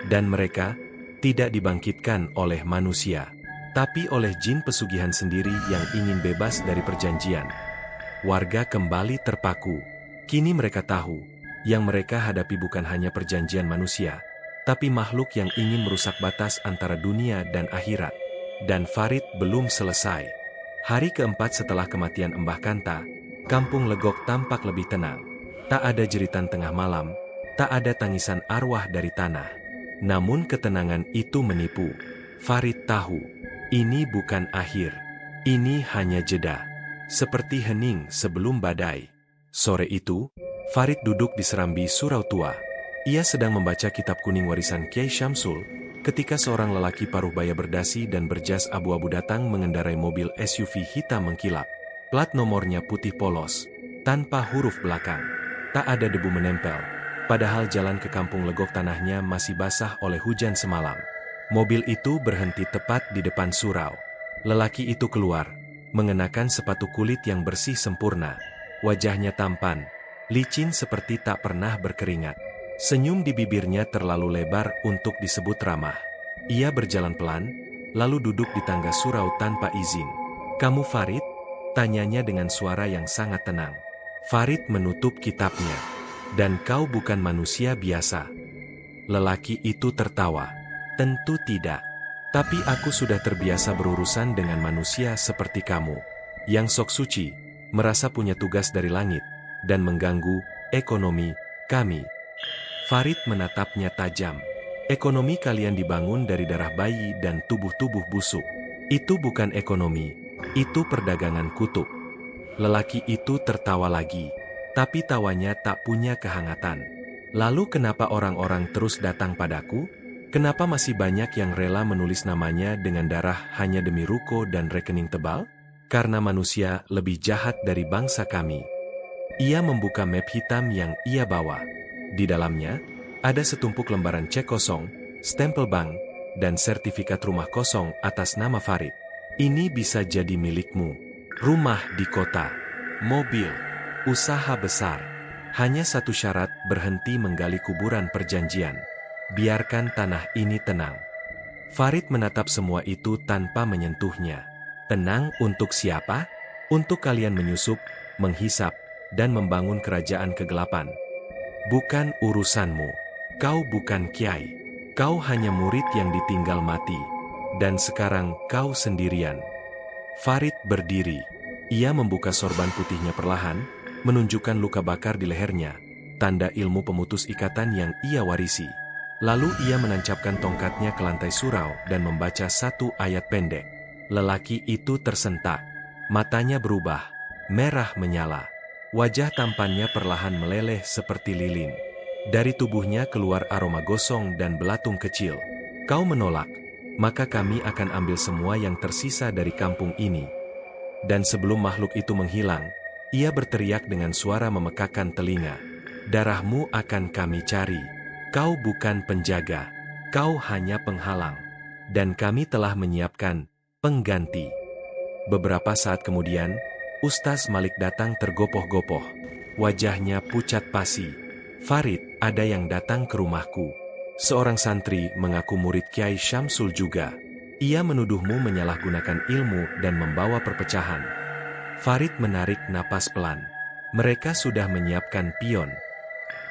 Dan mereka tidak dibangkitkan oleh manusia. tapi oleh jin pesugihan sendiri yang ingin bebas dari perjanjian. Warga kembali terpaku. Kini mereka tahu, yang mereka hadapi bukan hanya perjanjian manusia, tapi makhluk yang ingin merusak batas antara dunia dan akhirat. Dan Farid belum selesai. Hari keempat setelah kematian Embah Kanta, Kampung Legok tampak lebih tenang. Tak ada jeritan tengah malam, tak ada tangisan arwah dari tanah. Namun ketenangan itu menipu. Farid tahu, ini bukan akhir. Ini hanya jeda. Seperti hening sebelum badai. Sore itu, Farid duduk di serambi surau tua. Ia sedang membaca kitab kuning warisan Kiai Syamsul, ketika seorang lelaki paruh baya berdasi dan berjas abu-abu datang mengendarai mobil SUV hitam mengkilap. Plat nomornya putih polos, tanpa huruf belakang. Tak ada debu menempel, padahal jalan ke Kampung Legok tanahnya masih basah oleh hujan semalam. Mobil itu berhenti tepat di depan surau. Lelaki itu keluar, mengenakan sepatu kulit yang bersih sempurna. Wajahnya tampan, licin seperti tak pernah berkeringat. Senyum di bibirnya terlalu lebar untuk disebut ramah. Ia berjalan pelan, lalu duduk di tangga surau tanpa izin. "Kamu Farid?" tanyanya dengan suara yang sangat tenang. Farid menutup kitabnya. "Dan kau bukan manusia biasa." Lelaki itu tertawa. "Tentu tidak. Tapi aku sudah terbiasa berurusan dengan manusia seperti kamu, yang sok suci, merasa punya tugas dari langit, dan mengganggu ekonomi kami." Farid menatapnya tajam. "Ekonomi kalian dibangun dari darah bayi dan tubuh-tubuh busuk. Itu bukan ekonomi, itu perdagangan kutub." Lelaki itu tertawa lagi, tapi tawanya tak punya kehangatan. "Lalu kenapa orang-orang terus datang padaku? Kenapa masih banyak yang rela menulis namanya dengan darah hanya demi ruko dan rekening tebal? Karena manusia lebih jahat dari bangsa kami." Ia membuka map hitam yang ia bawa. Di dalamnya, ada setumpuk lembaran cek kosong, stempel bank, dan sertifikat rumah kosong atas nama Farid. "Ini bisa jadi milikmu. Rumah di kota, mobil, usaha besar. Hanya satu syarat, berhenti menggali kuburan perjanjian. Biarkan tanah ini tenang." Farid menatap semua itu tanpa menyentuhnya. "Tenang untuk siapa? Untuk kalian menyusup, menghisap, dan membangun kerajaan kegelapan. Bukan urusanmu. Kau bukan kiai. Kau hanya murid yang ditinggal mati. Dan sekarang kau sendirian." Farid berdiri. Ia membuka sorban putihnya perlahan, menunjukkan luka bakar di lehernya, tanda ilmu pemutus ikatan yang ia warisi. Lalu ia menancapkan tongkatnya ke lantai surau dan membaca satu ayat pendek. Lelaki itu tersentak. Matanya berubah, merah menyala. Wajah tampannya perlahan meleleh seperti lilin. Dari tubuhnya keluar aroma gosong dan belatung kecil. "Kau menolak, maka kami akan ambil semua yang tersisa dari kampung ini." Dan sebelum makhluk itu menghilang, ia berteriak dengan suara memekakan telinga. "Darahmu akan kami cari. Kau bukan penjaga, kau hanya penghalang. Dan kami telah menyiapkan pengganti." Beberapa saat kemudian, Ustaz Malik datang tergopoh-gopoh. Wajahnya pucat pasi. "Farid, ada yang datang ke rumahku. Seorang santri mengaku murid Kiai Syamsul juga. Ia menuduhmu menyalahgunakan ilmu dan membawa perpecahan." Farid menarik napas pelan. Mereka sudah menyiapkan pion.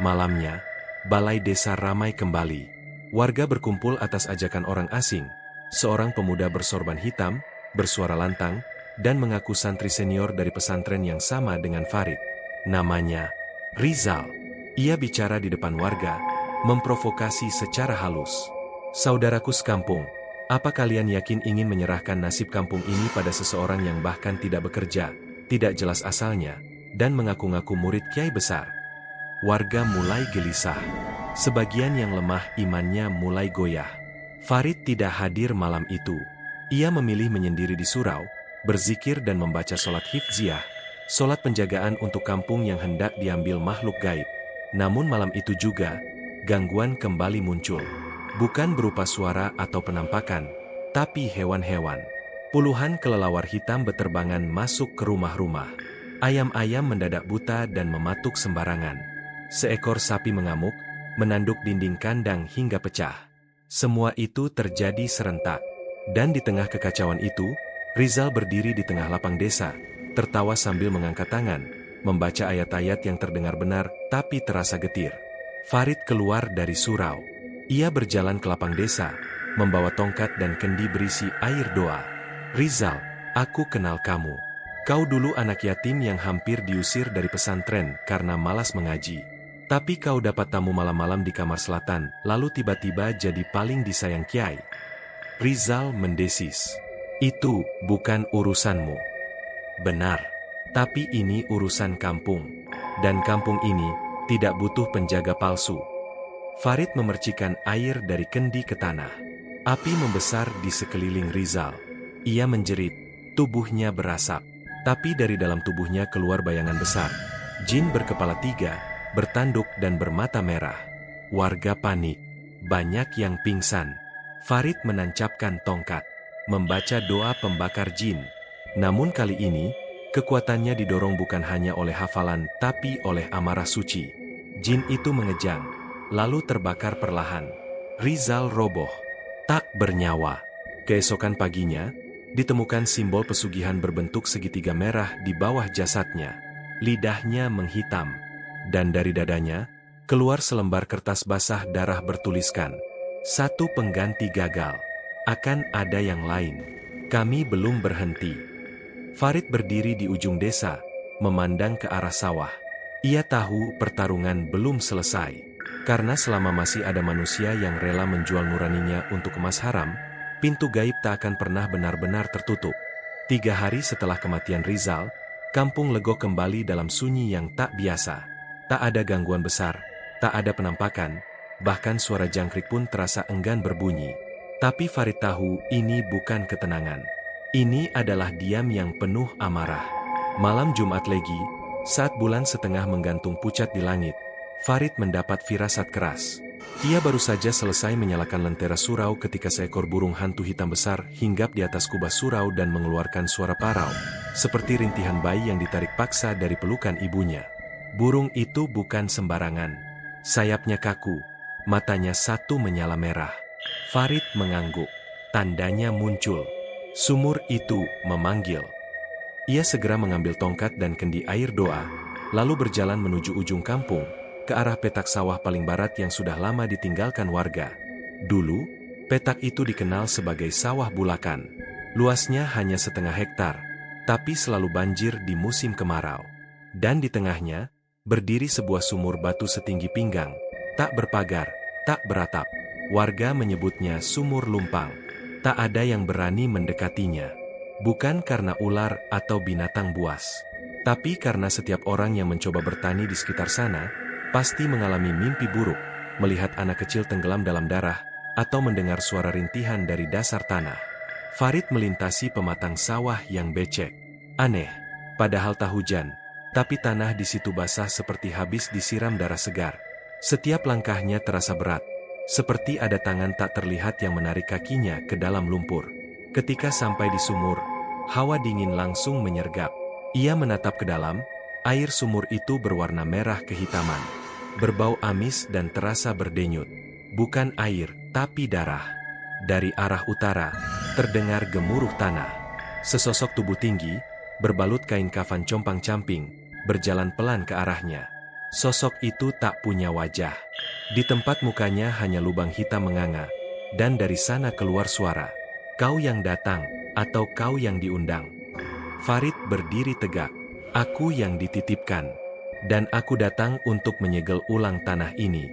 Malamnya, balai desa ramai kembali. Warga berkumpul atas ajakan orang asing. Seorang pemuda bersorban hitam, bersuara lantang, dan mengaku santri senior dari pesantren yang sama dengan Farid. Namanya Rizal. Ia bicara di depan warga, memprovokasi secara halus. "Saudaraku sekampung, apa kalian yakin ingin menyerahkan nasib kampung ini pada seseorang yang bahkan tidak bekerja, tidak jelas asalnya, dan mengaku-ngaku murid kiai besar?" Warga mulai gelisah. Sebagian yang lemah imannya mulai goyah. Farid tidak hadir malam itu. Ia memilih menyendiri di surau, berzikir dan membaca sholat hifziah, sholat penjagaan untuk kampung yang hendak diambil makhluk gaib. Namun malam itu juga, gangguan kembali muncul. Bukan berupa suara atau penampakan, tapi hewan-hewan. Puluhan kelelawar hitam beterbangan masuk ke rumah-rumah. Ayam-ayam mendadak buta dan mematuk sembarangan. Seekor sapi mengamuk, menanduk dinding kandang hingga pecah. Semua itu terjadi serentak. Dan di tengah kekacauan itu, Rizal berdiri di tengah lapang desa, tertawa sambil mengangkat tangan, membaca ayat-ayat yang terdengar benar tapi terasa getir. Farid keluar dari surau. Ia berjalan ke lapang desa, membawa tongkat dan kendi berisi air doa. Rizal, aku kenal kamu. Kau dulu anak yatim yang hampir diusir dari pesantren karena malas mengaji. Tapi kau dapat tamu malam-malam di kamar selatan, lalu tiba-tiba jadi paling disayang Kiai. Rizal mendesis. Itu bukan urusanmu. Benar. Tapi ini urusan kampung. Dan kampung ini tidak butuh penjaga palsu. Farid memercikan air dari kendi ke tanah. Api membesar di sekeliling Rizal. Ia menjerit, tubuhnya berasap. Tapi dari dalam tubuhnya keluar bayangan besar. Jin berkepala 3, bertanduk dan bermata merah. Warga panik. Banyak yang pingsan. Farid menancapkan tongkat, membaca doa pembakar jin. Namun kali ini, kekuatannya didorong bukan hanya oleh hafalan tapi oleh amarah suci. Jin itu mengejang, lalu terbakar perlahan. Rizal roboh, tak bernyawa. Keesokan paginya, ditemukan simbol pesugihan berbentuk segitiga merah di bawah jasadnya. Lidahnya menghitam, dan dari dadanya, keluar selembar kertas basah darah bertuliskan, "Satu pengganti gagal. Akan ada yang lain. Kami belum berhenti." Farid berdiri di ujung desa, memandang ke arah sawah. Ia tahu pertarungan belum selesai. Karena selama masih ada manusia yang rela menjual nuraninya untuk emas haram, pintu gaib tak akan pernah benar-benar tertutup. 3 hari setelah kematian Rizal, kampung Legok kembali dalam sunyi yang tak biasa. Tak ada gangguan besar, tak ada penampakan, bahkan suara jangkrik pun terasa enggan berbunyi. Tapi Farid tahu ini bukan ketenangan. Ini adalah diam yang penuh amarah. Malam Jumat Legi, saat bulan setengah menggantung pucat di langit, Farid mendapat firasat keras. Ia baru saja selesai menyalakan lentera surau ketika seekor burung hantu hitam besar hinggap di atas kubah surau dan mengeluarkan suara parau, seperti rintihan bayi yang ditarik paksa dari pelukan ibunya. Burung itu bukan sembarangan. Sayapnya kaku, matanya satu menyala merah. Farid mengangguk. Tandanya muncul. Sumur itu memanggil. Ia segera mengambil tongkat dan kendi air doa, lalu berjalan menuju ujung kampung, ke arah petak sawah paling barat yang sudah lama ditinggalkan warga. Dulu, petak itu dikenal sebagai sawah bulakan. Luasnya hanya setengah hektar, tapi selalu banjir di musim kemarau. Dan di tengahnya, berdiri sebuah sumur batu setinggi pinggang, tak berpagar, tak beratap. Warga menyebutnya sumur lumpang. Tak ada yang berani mendekatinya. Bukan karena ular atau binatang buas, tapi karena setiap orang yang mencoba bertani di sekitar sana, pasti mengalami mimpi buruk, melihat anak kecil tenggelam dalam darah, atau mendengar suara rintihan dari dasar tanah. Farid melintasi pematang sawah yang becek. Aneh, padahal tak hujan, tapi tanah di situ basah seperti habis disiram darah segar. Setiap langkahnya terasa berat, seperti ada tangan tak terlihat yang menarik kakinya ke dalam lumpur. Ketika sampai di sumur, hawa dingin langsung menyergap. Ia menatap ke dalam, air sumur itu berwarna merah kehitaman. Berbau amis dan terasa berdenyut. Bukan air, tapi darah. Dari arah utara, terdengar gemuruh tanah. Sesosok tubuh tinggi, berbalut kain kafan compang-camping, berjalan pelan ke arahnya. Sosok itu tak punya wajah. Di tempat mukanya hanya lubang hitam menganga, dan dari sana keluar suara, "Kau yang datang, atau kau yang diundang?" Farid berdiri tegak. "Aku yang dititipkan. Dan aku datang untuk menyegel ulang tanah ini."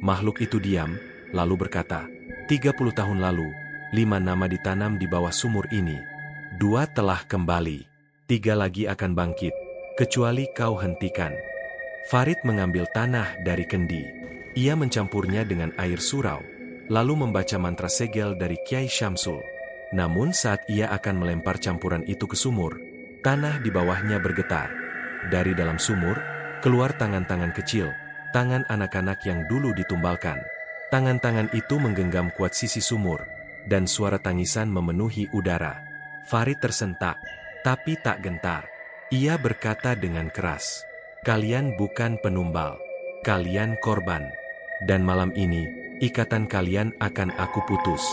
Makhluk itu diam, lalu berkata, 30 tahun lalu, 5 nama ditanam di bawah sumur ini. 2 telah kembali. 3 lagi akan bangkit, kecuali kau hentikan." Farid mengambil tanah dari kendi. Ia mencampurnya dengan air surau, lalu membaca mantra segel dari Kiai Syamsul. Namun saat ia akan melempar campuran itu ke sumur, tanah di bawahnya bergetar. Dari dalam sumur, keluar tangan-tangan kecil, tangan anak-anak yang dulu ditumbalkan. Tangan-tangan itu menggenggam kuat sisi sumur, dan suara tangisan memenuhi udara. Farid tersentak, tapi tak gentar. Ia berkata dengan keras, "Kalian bukan penumbal, kalian korban. Dan malam ini, ikatan kalian akan aku putus."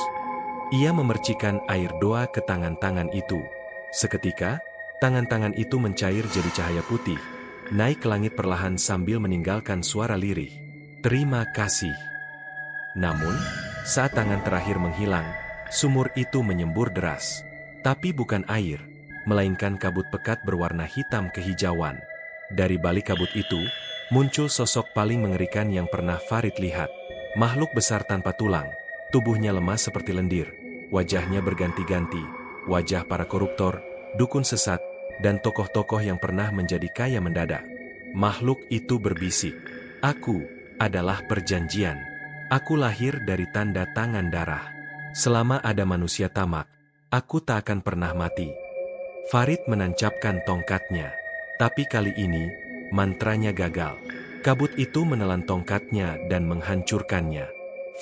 Ia memercikan air doa ke tangan-tangan itu. Seketika, tangan-tangan itu mencair jadi cahaya putih, naik ke langit perlahan sambil meninggalkan suara lirih. Terima kasih. Namun, saat tangan terakhir menghilang, sumur itu menyembur deras. Tapi bukan air, melainkan kabut pekat berwarna hitam kehijauan. Dari balik kabut itu, muncul sosok paling mengerikan yang pernah Farid lihat. Makhluk besar tanpa tulang, tubuhnya lemas seperti lendir, wajahnya berganti-ganti, wajah para koruptor, dukun sesat, dan tokoh-tokoh yang pernah menjadi kaya mendadak. Makhluk itu berbisik, "Aku adalah perjanjian. Aku lahir dari tanda tangan darah. Selama ada manusia tamak, aku tak akan pernah mati." Farid menancapkan tongkatnya. Tapi kali ini, mantranya gagal. Kabut itu menelan tongkatnya dan menghancurkannya.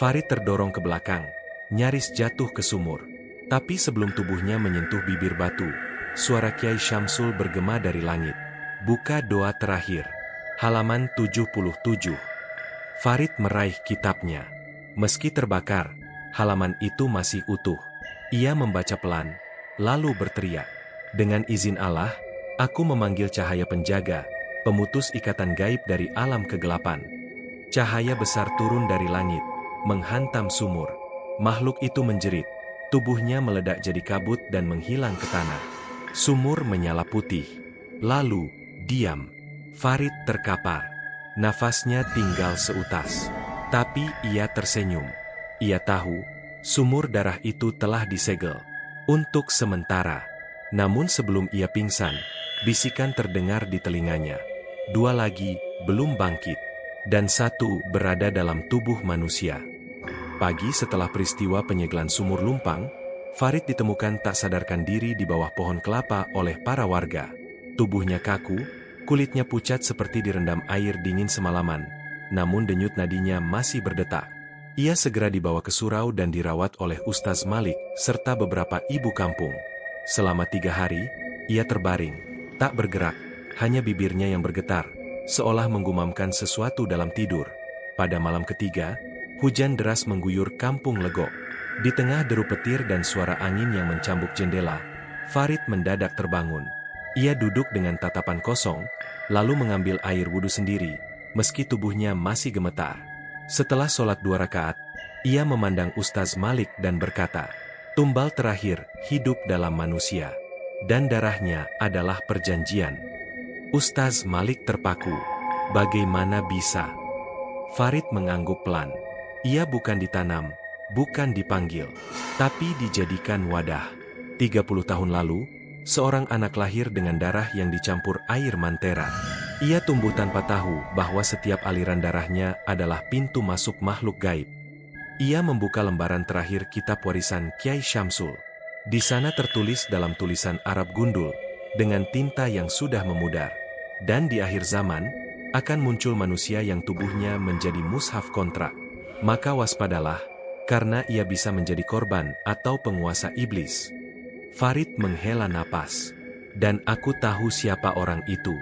Farid terdorong ke belakang, nyaris jatuh ke sumur. Tapi sebelum tubuhnya menyentuh bibir batu, suara Kiai Syamsul bergema dari langit. Buka doa terakhir. Halaman 77. Farid meraih kitabnya. Meski terbakar, halaman itu masih utuh. Ia membaca pelan, lalu berteriak, "Dengan izin Allah, aku memanggil cahaya penjaga, pemutus ikatan gaib dari alam kegelapan." Cahaya besar turun dari langit, menghantam sumur. Makhluk itu menjerit, tubuhnya meledak jadi kabut dan menghilang ke tanah. Sumur menyala putih. Lalu, diam. Farid terkapar. Nafasnya tinggal seutas. Tapi ia tersenyum. Ia tahu, sumur darah itu telah disegel. Untuk sementara. Namun sebelum ia pingsan, bisikan terdengar di telinganya. 2 lagi, belum bangkit. Dan 1 berada dalam tubuh manusia. Pagi setelah peristiwa penyegelan sumur Lumpang, Farid ditemukan tak sadarkan diri di bawah pohon kelapa oleh para warga. Tubuhnya kaku, kulitnya pucat seperti direndam air dingin semalaman, namun denyut nadinya masih berdetak. Ia segera dibawa ke surau dan dirawat oleh Ustaz Malik, serta beberapa ibu kampung. Selama 3 hari, ia terbaring, tak bergerak, hanya bibirnya yang bergetar, seolah menggumamkan sesuatu dalam tidur. Pada malam ketiga, hujan deras mengguyur kampung Legok. Di tengah deru petir dan suara angin yang mencambuk jendela, Farid mendadak terbangun. Ia duduk dengan tatapan kosong, lalu mengambil air wudhu sendiri, meski tubuhnya masih gemetar. Setelah sholat 2 rakaat, ia memandang Ustaz Malik dan berkata, "Tumbal terakhir hidup dalam manusia, dan darahnya adalah perjanjian." Ustaz Malik terpaku. Bagaimana bisa? Farid mengangguk pelan. Ia bukan ditanam, bukan dipanggil, tapi dijadikan wadah. 30 tahun lalu, seorang anak lahir dengan darah yang dicampur air mantera. Ia tumbuh tanpa tahu bahwa setiap aliran darahnya adalah pintu masuk makhluk gaib. Ia membuka lembaran terakhir kitab warisan Kiai Syamsul. Di sana tertulis dalam tulisan Arab gundul, dengan tinta yang sudah memudar. Dan di akhir zaman, akan muncul manusia yang tubuhnya menjadi mushaf kontrak. Maka waspadalah, karena ia bisa menjadi korban atau penguasa iblis. Farid menghela napas. Dan aku tahu siapa orang itu.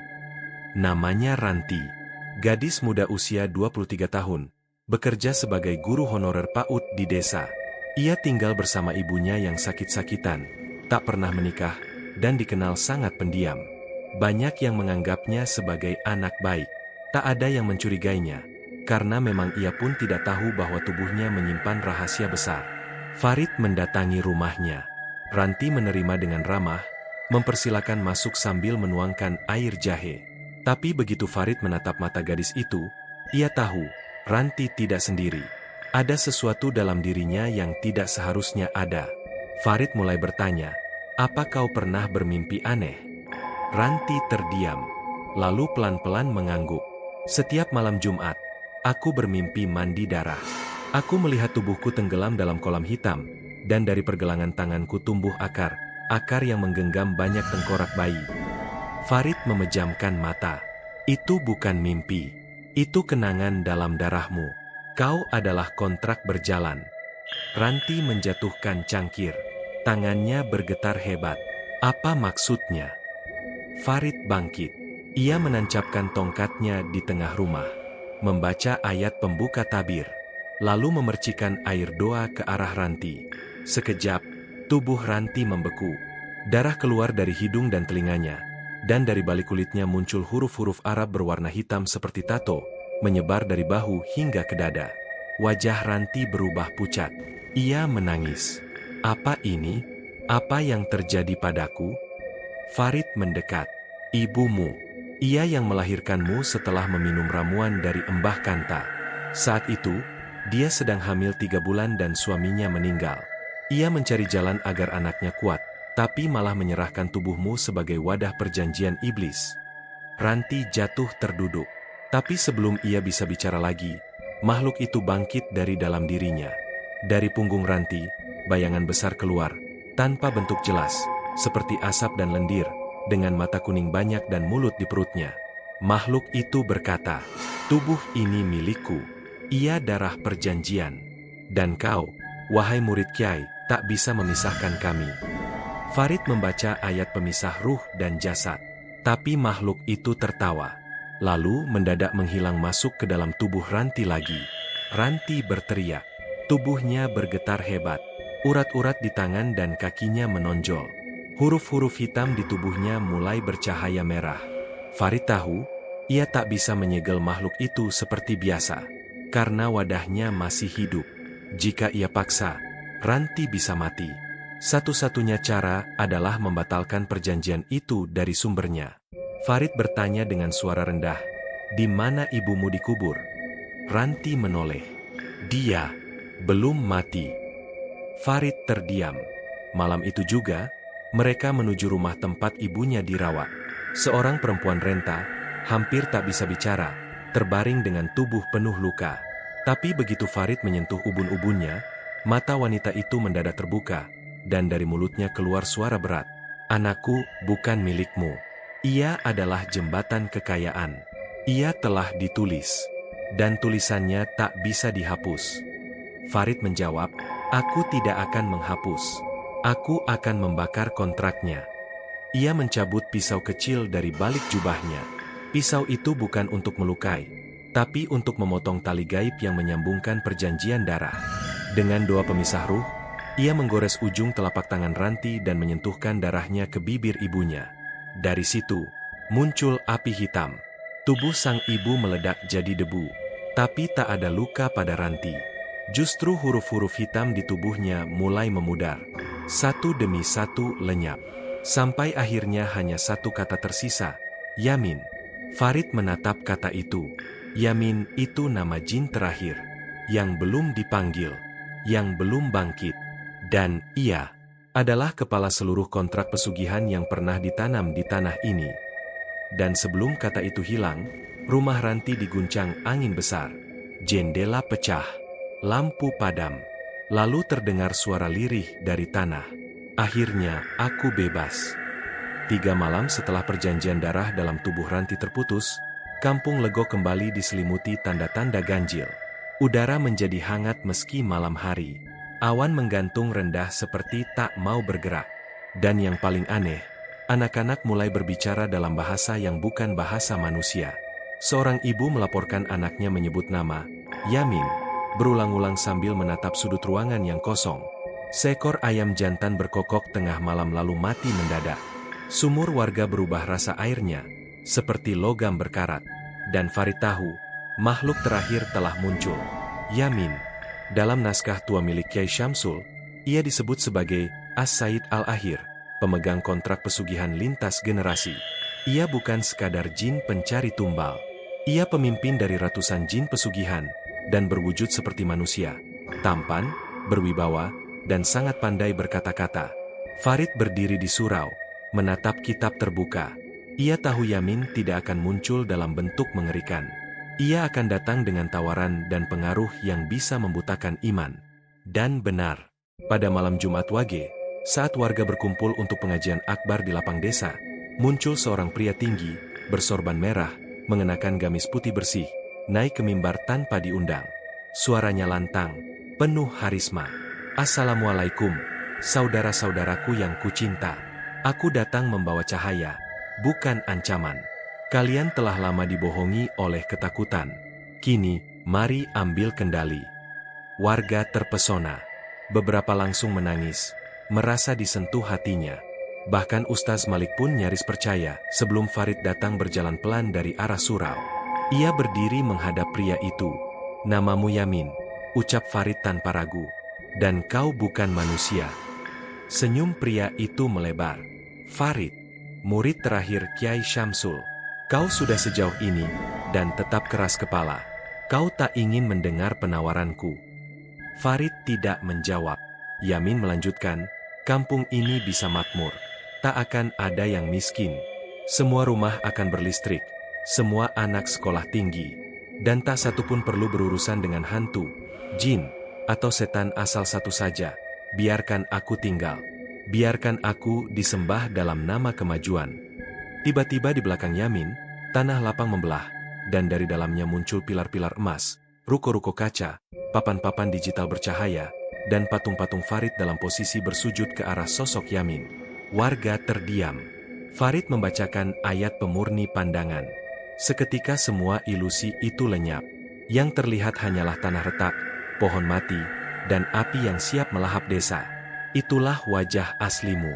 Namanya Ranti. Gadis muda usia 23 tahun, bekerja sebagai guru honorer PAUD di desa. Ia tinggal bersama ibunya yang sakit-sakitan, tak pernah menikah, dan dikenal sangat pendiam. Banyak yang menganggapnya sebagai anak baik. Tak ada yang mencurigainya, karena memang ia pun tidak tahu bahwa tubuhnya menyimpan rahasia besar. Farid mendatangi rumahnya. Ranti menerima dengan ramah, mempersilakan masuk sambil menuangkan air jahe. Tapi begitu Farid menatap mata gadis itu, ia tahu, Ranti tidak sendiri. Ada sesuatu dalam dirinya yang tidak seharusnya ada. Farid mulai bertanya, "Apa kau pernah bermimpi aneh?" Ranti terdiam, lalu pelan-pelan mengangguk. "Setiap malam Jumat, aku bermimpi mandi darah. Aku melihat tubuhku tenggelam dalam kolam hitam, dan dari pergelangan tanganku tumbuh akar yang menggenggam banyak tengkorak bayi." Farid memejamkan mata. "Itu bukan mimpi. Itu kenangan dalam darahmu. Kau adalah kontrak berjalan." Ranti menjatuhkan cangkir. Tangannya bergetar hebat. "Apa maksudnya?" Farid bangkit. Ia menancapkan tongkatnya di tengah rumah, membaca ayat pembuka tabir, lalu memercikan air doa ke arah Ranti. Sekejap, tubuh Ranti membeku. Darah keluar dari hidung dan telinganya, dan dari balik kulitnya muncul huruf-huruf Arab berwarna hitam seperti tato, menyebar dari bahu hingga ke dada. Wajah Ranti berubah pucat. Ia menangis. Apa ini? Apa yang terjadi padaku? Farid mendekat. Ibumu. Ia yang melahirkanmu setelah meminum ramuan dari Mbah Kanta. Saat itu, dia sedang hamil 3 bulan dan suaminya meninggal. Ia mencari jalan agar anaknya kuat, tapi malah menyerahkan tubuhmu sebagai wadah perjanjian iblis. Ranti jatuh terduduk. Tapi sebelum ia bisa bicara lagi, makhluk itu bangkit dari dalam dirinya. Dari punggung Ranti, bayangan besar keluar, tanpa bentuk jelas, seperti asap dan lendir, dengan mata kuning banyak dan mulut di perutnya. Makhluk itu berkata, "Tubuh ini milikku. Ia darah perjanjian. Dan kau, wahai murid Kiai, tak bisa memisahkan kami." Farid membaca ayat pemisah ruh dan jasad. Tapi makhluk itu tertawa. Lalu mendadak menghilang masuk ke dalam tubuh Ranti lagi. Ranti berteriak. Tubuhnya bergetar hebat. Urat-urat di tangan dan kakinya menonjol. Huruf-huruf hitam di tubuhnya mulai bercahaya merah. Farid tahu, ia tak bisa menyegel makhluk itu seperti biasa. Karena wadahnya masih hidup. Jika ia paksa, Ranti bisa mati. Satu-satunya cara adalah membatalkan perjanjian itu dari sumbernya. Farid bertanya dengan suara rendah, "Di mana ibumu dikubur?" Ranti menoleh. "Dia belum mati." Farid terdiam. Malam itu juga, mereka menuju rumah tempat ibunya dirawat. Seorang perempuan renta, hampir tak bisa bicara, terbaring dengan tubuh penuh luka. Tapi begitu Farid menyentuh ubun-ubunnya, mata wanita itu mendadak terbuka, dan dari mulutnya keluar suara berat. "Anakku bukan milikmu. Ia adalah jembatan kekayaan. Ia telah ditulis. Dan tulisannya tak bisa dihapus." Farid menjawab, "Aku tidak akan menghapus. Aku akan membakar kontraknya." Ia mencabut pisau kecil dari balik jubahnya. Pisau itu bukan untuk melukai, tapi untuk memotong tali gaib yang menyambungkan perjanjian darah. Dengan doa pemisah ruh, ia menggores ujung telapak tangan Ranti dan menyentuhkan darahnya ke bibir ibunya. Dari situ, muncul api hitam. Tubuh sang ibu meledak jadi debu. Tapi tak ada luka pada Ranti. Justru huruf-huruf hitam di tubuhnya mulai memudar. Satu demi satu lenyap. Sampai akhirnya hanya satu kata tersisa, Yamin. Farid menatap kata itu. Yamin itu nama jin terakhir. Yang belum dipanggil. Yang belum bangkit. Dan ia adalah kepala seluruh kontrak pesugihan yang pernah ditanam di tanah ini. Dan sebelum kata itu hilang, rumah Ranti diguncang angin besar. Jendela pecah. Lampu padam. Lalu terdengar suara lirih dari tanah. "Akhirnya, aku bebas." 3 malam setelah perjanjian darah dalam tubuh Ranti terputus, kampung Lego kembali diselimuti tanda-tanda ganjil. Udara menjadi hangat meski malam hari. Awan menggantung rendah seperti tak mau bergerak. Dan yang paling aneh, anak-anak mulai berbicara dalam bahasa yang bukan bahasa manusia. Seorang ibu melaporkan anaknya menyebut nama, Yamin, berulang-ulang sambil menatap sudut ruangan yang kosong. Seekor ayam jantan berkokok tengah malam lalu mati mendadak. Sumur warga berubah rasa airnya, seperti logam berkarat. Dan Farid tahu, makhluk terakhir telah muncul. Yamin. Dalam naskah tua milik Kiai Syamsul, ia disebut sebagai As-Said Al-Akhir, pemegang kontrak pesugihan lintas generasi. Ia bukan sekadar jin pencari tumbal. Ia pemimpin dari ratusan jin pesugihan, dan berwujud seperti manusia, tampan, berwibawa, dan sangat pandai berkata-kata. Farid berdiri di surau, menatap kitab terbuka. Ia tahu Yamin tidak akan muncul dalam bentuk mengerikan. Ia akan datang dengan tawaran dan pengaruh yang bisa membutakan iman. Dan benar, pada malam Jumat Wage, saat warga berkumpul untuk pengajian akbar di lapang desa, muncul seorang pria tinggi, bersorban merah, mengenakan gamis putih bersih, naik ke mimbar tanpa diundang. Suaranya lantang, penuh harisma. "Assalamualaikum, saudara-saudaraku yang kucinta. Aku datang membawa cahaya, bukan ancaman. Kalian telah lama dibohongi oleh ketakutan. Kini, mari ambil kendali." Warga terpesona. beberapa langsung menangis, merasa disentuh hatinya. Bahkan Ustaz Malik pun nyaris percaya sebelum Farid datang berjalan pelan dari arah surau. Ia berdiri menghadap pria itu. "Namamu Yamin," ucap Farid tanpa ragu. "Dan kau bukan manusia." Senyum pria itu melebar. "Farid, murid terakhir Kiai Syamsul. Kau sudah sejauh ini, dan tetap keras kepala. Kau tak ingin mendengar penawaranku." Farid tidak menjawab. Yamin melanjutkan, "Kampung ini bisa makmur. Tak akan ada yang miskin. Semua rumah akan berlistrik. Semua anak sekolah tinggi. Dan tak satu pun perlu berurusan dengan hantu, jin, atau setan asal satu saja. Biarkan aku tinggal. Biarkan aku disembah dalam nama kemajuan." Tiba-tiba di belakang Yamin, tanah lapang membelah, dan dari dalamnya muncul pilar-pilar emas, ruko-ruko kaca, papan-papan digital bercahaya, dan patung-patung Farid dalam posisi bersujud ke arah sosok Yamin. Warga terdiam. Farid membacakan ayat pemurni pandangan. Seketika semua ilusi itu lenyap. Yang terlihat hanyalah tanah retak, pohon mati, dan api yang siap melahap desa. Itulah wajah aslimu.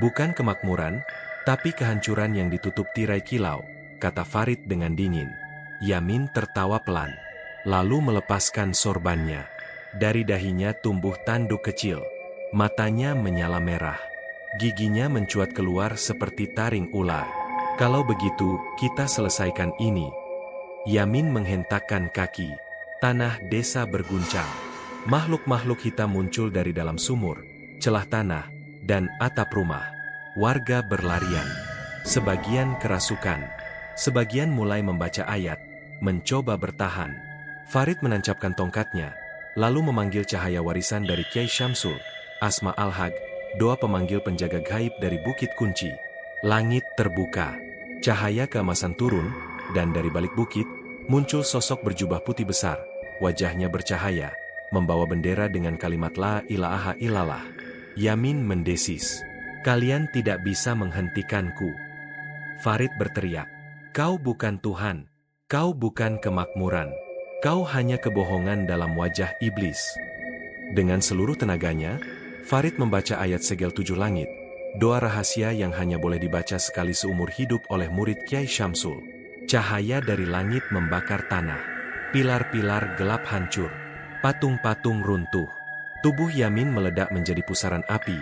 Bukan kemakmuran, tapi kehancuran yang ditutup tirai kilau, kata Farid dengan dingin. Yamin tertawa pelan, lalu melepaskan sorbannya. Dari dahinya tumbuh tanduk kecil. Matanya menyala merah. Giginya mencuat keluar seperti taring ular. "Kalau begitu, kita selesaikan ini." Yamin menghentakkan kaki. Tanah desa berguncang. Makhluk-makhluk hitam muncul dari dalam sumur, celah tanah, dan atap rumah. Warga berlarian. Sebagian kerasukan. Sebagian mulai membaca ayat, mencoba bertahan. Farid menancapkan tongkatnya, lalu memanggil cahaya warisan dari Kiai Syamsul, Asma Al-Haq, doa pemanggil penjaga gaib dari Bukit Kunci. Langit terbuka. Cahaya keemasan turun, dan dari balik bukit, muncul sosok berjubah putih besar. Wajahnya bercahaya, membawa bendera dengan kalimat La ilaha illallah. Yamin mendesis. "Kalian tidak bisa menghentikanku." Farid berteriak. "Kau bukan Tuhan. Kau bukan kemakmuran. Kau hanya kebohongan dalam wajah iblis." Dengan seluruh tenaganya, Farid membaca ayat segel 7 langit, doa rahasia yang hanya boleh dibaca sekali seumur hidup oleh murid Kiai Syamsul. Cahaya dari langit membakar tanah. Pilar-pilar gelap hancur. Patung-patung runtuh. Tubuh Yamin meledak menjadi pusaran api,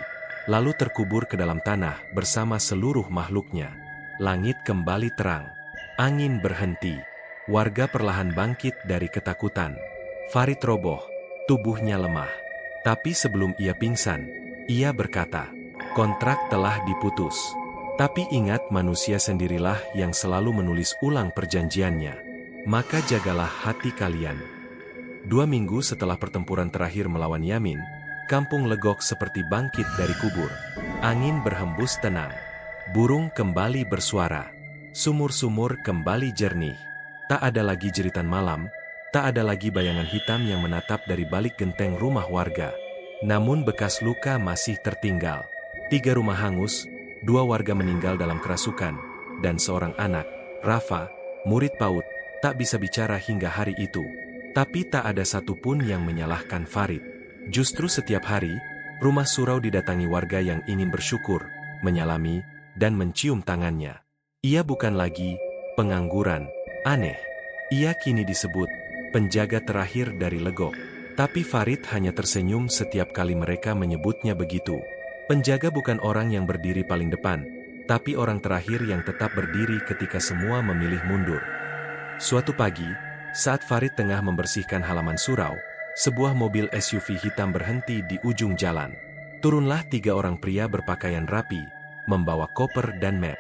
lalu terkubur ke dalam tanah bersama seluruh makhluknya. Langit kembali terang. Angin berhenti. Warga perlahan bangkit dari ketakutan. Farid roboh, tubuhnya lemah. Tapi sebelum ia pingsan, ia berkata, "Kontrak telah diputus. Tapi ingat, manusia sendirilah yang selalu menulis ulang perjanjiannya. Maka jagalah hati kalian." 2 minggu setelah pertempuran terakhir melawan Yamin, kampung Legok seperti bangkit dari kubur. Angin berhembus tenang. Burung kembali bersuara. Sumur-sumur kembali jernih. Tak ada lagi jeritan malam, tak ada lagi bayangan hitam yang menatap dari balik genteng rumah warga. Namun bekas luka masih tertinggal. 3 rumah hangus, 2 warga meninggal dalam kerasukan, dan seorang anak, Rafa, murid PAUD, tak bisa bicara hingga hari itu. Tapi tak ada satupun yang menyalahkan Farid. Justru setiap hari, rumah surau didatangi warga yang ingin bersyukur, menyalami, dan mencium tangannya. Ia bukan lagi pengangguran aneh. Ia kini disebut penjaga terakhir dari Legok. Tapi Farid hanya tersenyum setiap kali mereka menyebutnya begitu. Penjaga bukan orang yang berdiri paling depan, tapi orang terakhir yang tetap berdiri ketika semua memilih mundur. Suatu pagi, saat Farid tengah membersihkan halaman surau, sebuah mobil SUV hitam berhenti di ujung jalan. Turunlah 3 orang pria berpakaian rapi, membawa koper dan map.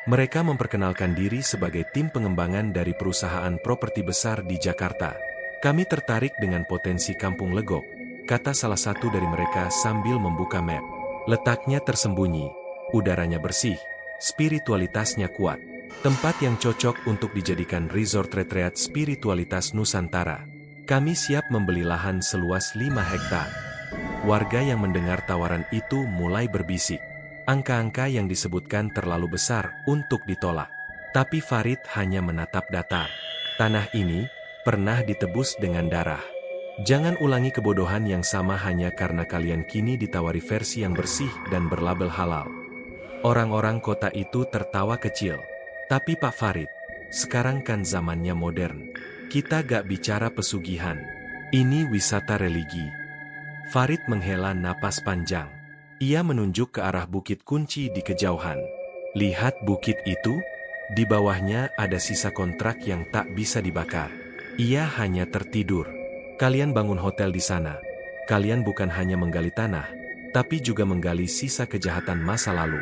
Mereka memperkenalkan diri sebagai tim pengembangan dari perusahaan properti besar di Jakarta. "Kami tertarik dengan potensi kampung Legok," kata salah satu dari mereka sambil membuka map. "Letaknya tersembunyi, udaranya bersih, spiritualitasnya kuat. Tempat yang cocok untuk dijadikan resort retreat spiritualitas Nusantara. Kami siap membeli lahan seluas 5 hektar. Warga yang mendengar tawaran itu mulai berbisik. Angka-angka yang disebutkan terlalu besar untuk ditolak. Tapi Farid hanya menatap datar. Tanah ini pernah ditebus dengan darah. Jangan ulangi kebodohan yang sama hanya karena kalian kini ditawari versi yang bersih dan berlabel halal. Orang-orang kota itu tertawa kecil. Tapi Pak Farid, sekarang kan zamannya modern. Kita gak bicara pesugihan. Ini wisata religi. Farid menghela napas panjang. Ia menunjuk ke arah bukit kunci di kejauhan. Lihat bukit itu? Di bawahnya ada sisa kontrak yang tak bisa dibakar. Ia hanya tertidur. Kalian bangun hotel di sana. Kalian bukan hanya menggali tanah, tapi juga menggali sisa kejahatan masa lalu.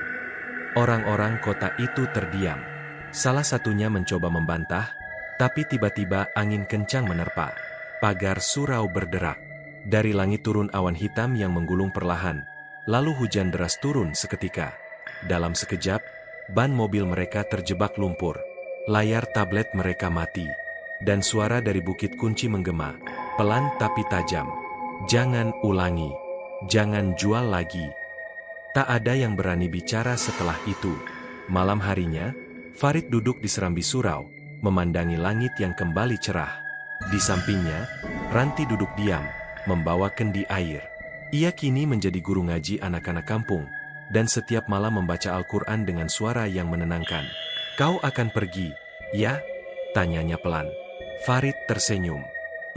Orang-orang kota itu terdiam. Salah satunya mencoba membantah, tapi tiba-tiba angin kencang menerpa. Pagar surau berderak. Dari langit turun awan hitam yang menggulung perlahan, lalu hujan deras turun seketika. Dalam sekejap, ban mobil mereka terjebak lumpur. Layar tablet mereka mati. Dan suara dari bukit kunci menggema. Pelan tapi tajam. Jangan ulangi. Jangan jual lagi. Tak ada yang berani bicara setelah itu. Malam harinya, Farid duduk di serambi surau, memandangi langit yang kembali cerah. Di sampingnya, Ranti duduk diam, membawa kendi air. Ia kini menjadi guru ngaji anak-anak kampung, dan setiap malam membaca Al-Quran dengan suara yang menenangkan. Kau akan pergi, ya? Tanyanya pelan. Farid tersenyum.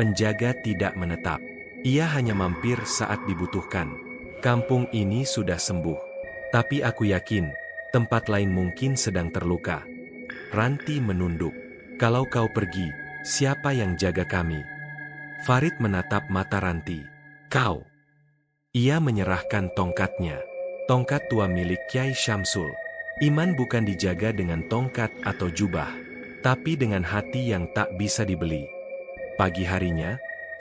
Penjaga tidak menetap. Ia hanya mampir saat dibutuhkan. Kampung ini sudah sembuh. Tapi aku yakin, tempat lain mungkin sedang terluka. Ranti menunduk. Kalau kau pergi, siapa yang jaga kami? Farid menatap mata Ranti. Kau. Ia menyerahkan tongkatnya. Tongkat tua milik Kiai Syamsul. Iman bukan dijaga dengan tongkat atau jubah, tapi dengan hati yang tak bisa dibeli. Pagi harinya,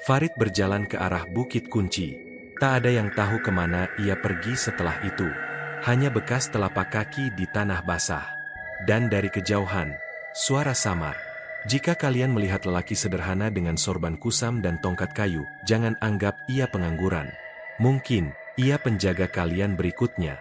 Farid berjalan ke arah bukit kunci. Tak ada yang tahu kemana ia pergi setelah itu. Hanya bekas telapak kaki di tanah basah. Dan dari kejauhan, suara samar. Jika kalian melihat lelaki sederhana dengan sorban kusam dan tongkat kayu, jangan anggap ia pengangguran. Mungkin, ia penjaga kalian berikutnya.